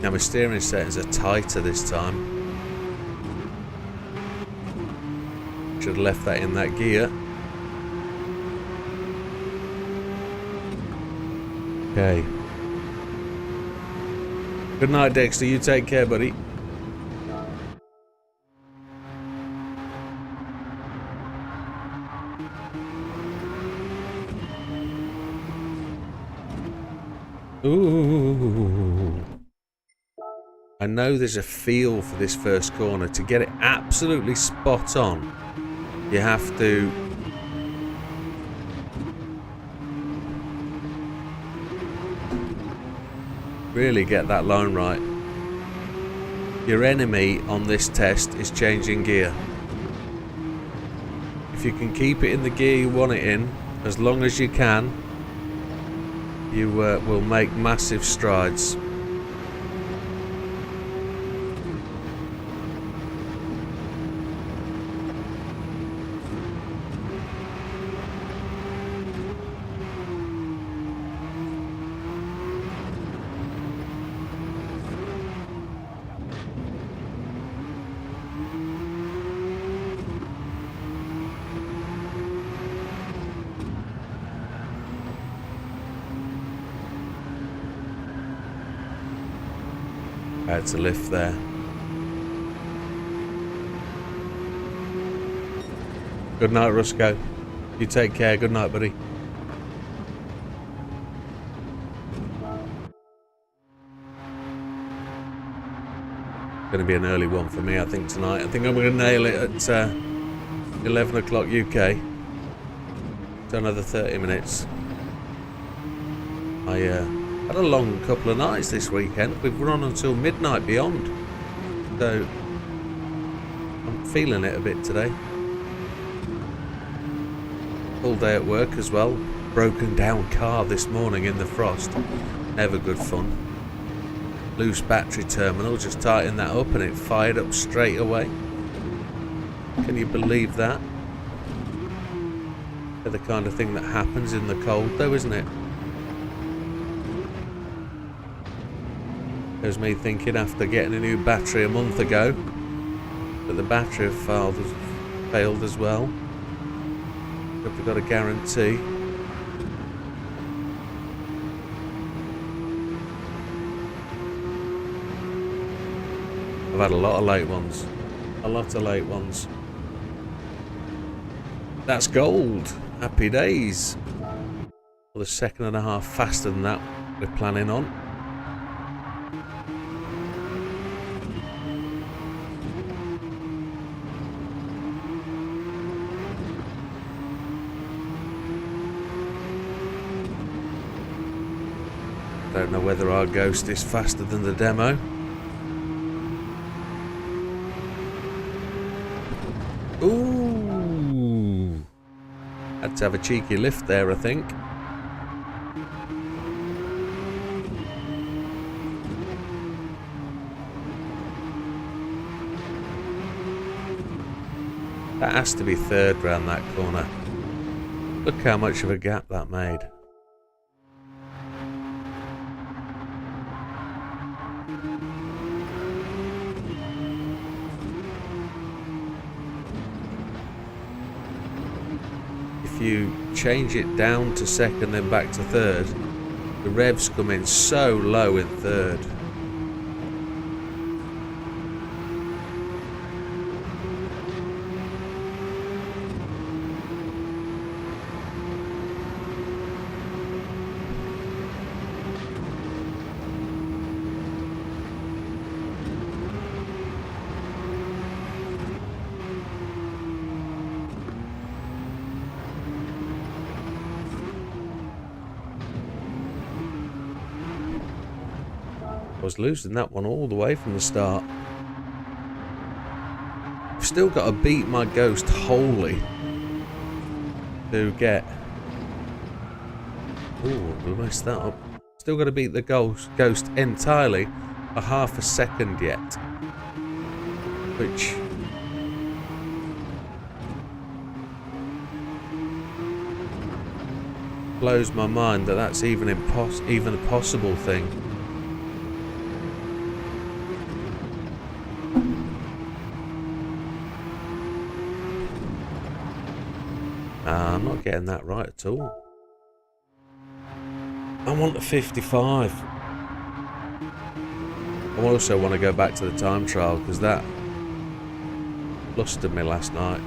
Now my steering settings are tighter this time. Should have left that in that gear. Okay. Good night, Dexter. You take care, buddy. Ooh. I know there's a feel for this first corner. To get it absolutely spot on, you have to really get that line right. Your enemy on this test is changing gear. If you can keep it in the gear you want it in, as long as you can, you will make massive strides. Had to lift there. Good night, Rusco. You take care. Good night, buddy. Going to be an early one for me, I think, tonight. I think I'm going to nail it at 11 o'clock UK. So another 30 minutes. I had a long couple of nights this weekend. We've run until midnight beyond. So I'm feeling it a bit today. All day at work as well. Broken down car this morning in the frost. Never good fun. Loose battery terminal, just tighten that up and it fired up straight away. Can you believe that? They're the kind of thing that happens in the cold though, isn't it? There's me thinking after getting a new battery a month ago that the battery failed as well. Hope we've got a guarantee. I've had a lot of late ones. A lot of late ones. That's gold. Happy days. Well, a second and a half faster than that we're planning on. Don't know whether our Ghost is faster than the demo. Ooh! Had to have a cheeky lift there, I think. That has to be third round that corner. Look how much of a gap that made. If you change it down to second then back to third, the revs come in so low in third. I was losing that one all the way from the start. I've still got to beat my Ghost wholly to get... Ooh, we messed that up. Still got to beat the Ghost entirely for half a second yet. Which... blows my mind that that's even a possible thing. I'm not getting that right at all. I want a 55. I also want to go back to the time trial because that flustered me last night.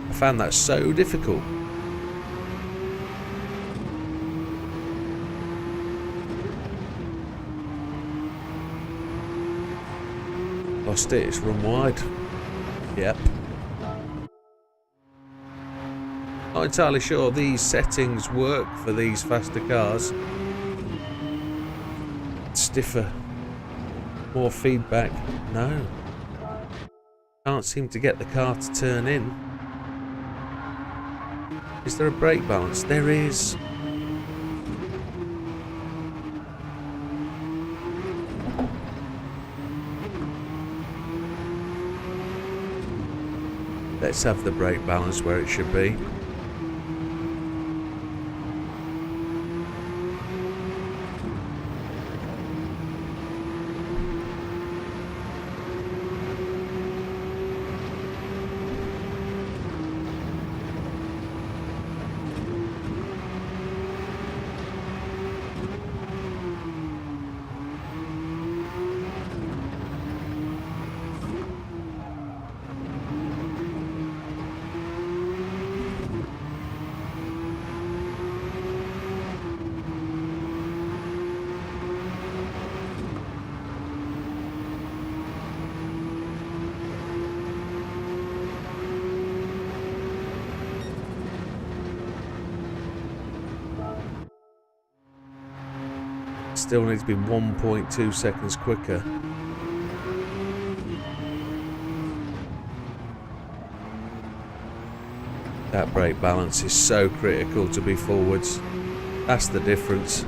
I found that so difficult. Lost it, it's run wide. Yep. Not entirely sure these settings work for these faster cars. Stiffer More feedback. No. Can't seem to get the car to turn in. Is there a brake balance? There is. Let's have the brake balance where it should be. Still needs to be 1.2 seconds quicker. That brake balance is so critical to be forwards. That's the difference.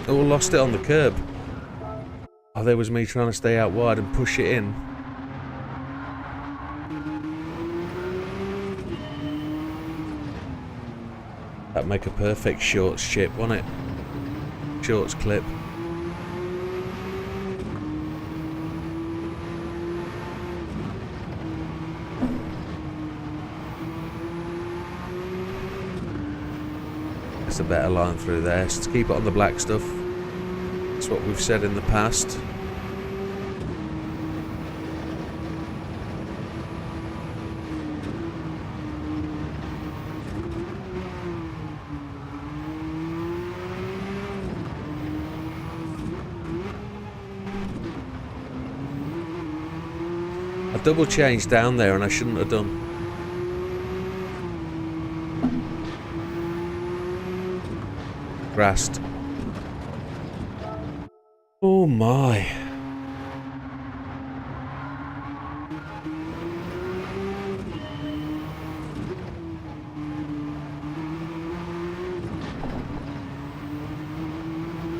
Oh, lost it on the curb. Oh, there was me trying to stay out wide and push it in. That'd make a perfect shorts chip, wouldn't it? Shorts clip. That's a better line through there. So to keep it on the black stuff. That's what we've said in the past. I double changed down there and I shouldn't have done. Grassed. Oh my.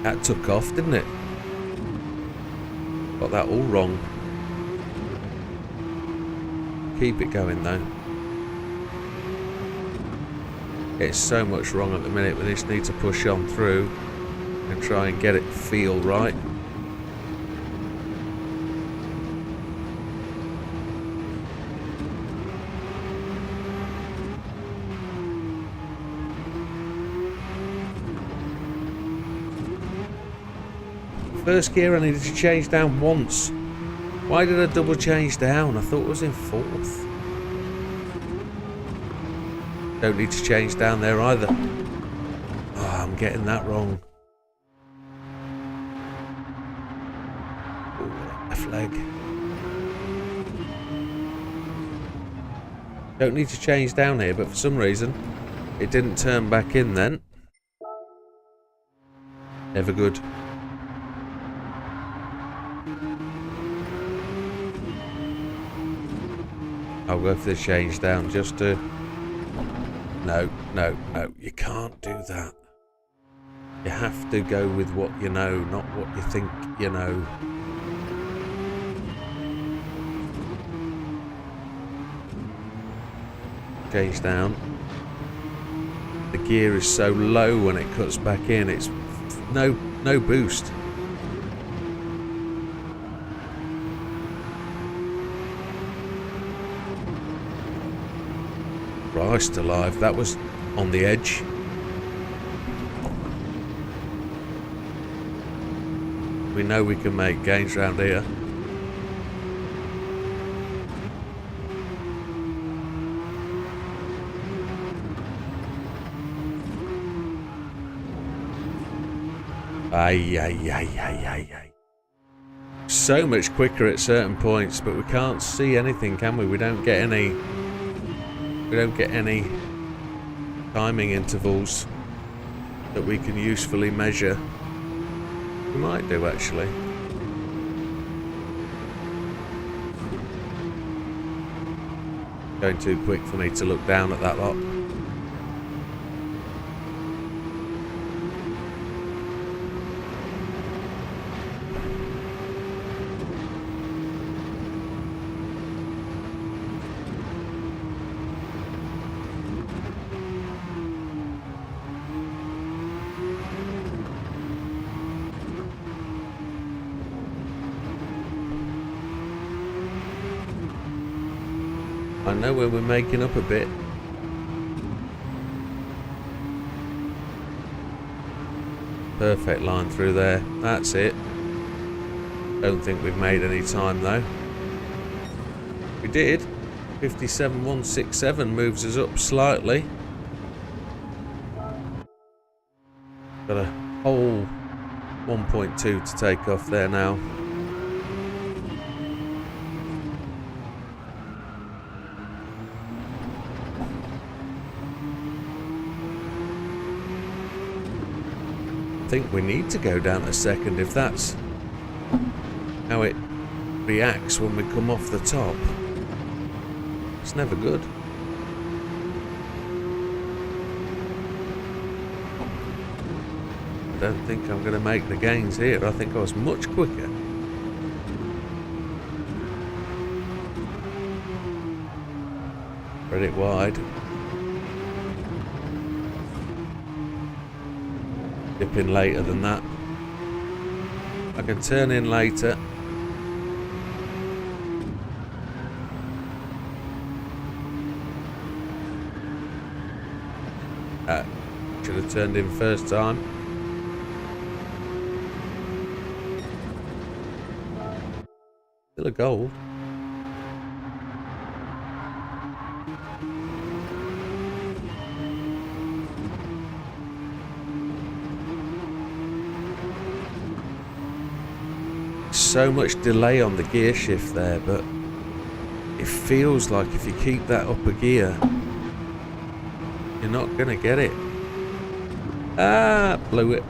That took off, didn't it? Got that all wrong. Keep it going though. It's so much wrong at the minute. We just need to push on through and try and get it feel right. First gear I needed to change down once. Why did I double change down? I thought it was in fourth. Don't need to change down there either. Oh, I'm getting that wrong. Ooh, left leg. Don't need to change down here, but for some reason it didn't turn back in then. Never good. I'll go for the change down just to... No, no, no, you can't do that. You have to go with what you know, not what you think you know. Change down. The gear is so low when it cuts back in, it's no boost. Christ alive, that was on the edge. We know we can make gains around here. Ay. So much quicker at certain points, but we can't see anything, can we? We don't get any timing intervals that we can usefully measure. We might do, actually. Going too quick for me to look down at that lot. I know where we're making up a bit. Perfect line through there. That's it. Don't think we've made any time though. We did. 57.167 moves us up slightly. Got a whole 1.2 to take off there now. I think we need to go down a second if that's how it reacts when we come off the top. It's never good. I don't think I'm going to make the gains here. I think I was much quicker. Spread it wide. Dip in later than that. I can turn in later. Should have turned in first time. Still a gold. So much delay on the gear shift there, but it feels like if you keep that up a gear, you're not gonna get it. Ah, blew it.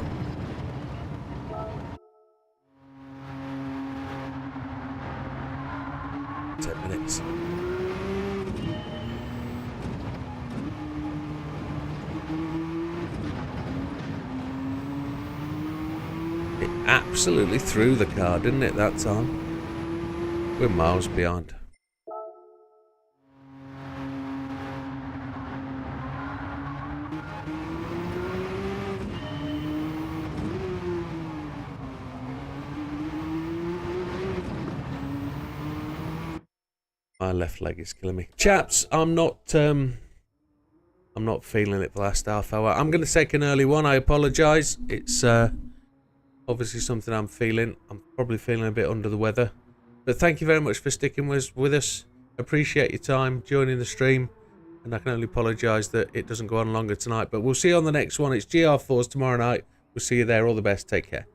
Minutes. It absolutely threw the car, didn't it, that time? We're miles behind. My left leg is killing me. Chaps, I'm not feeling it the last half hour. I'm going to take an early one. I apologise. It's obviously something I'm feeling. I'm probably feeling a bit under the weather. But thank you very much for sticking with us. Appreciate your time, joining the stream. And I can only apologise that it doesn't go on longer tonight. But we'll see you on the next one. It's GR4s tomorrow night. We'll see you there. All the best. Take care.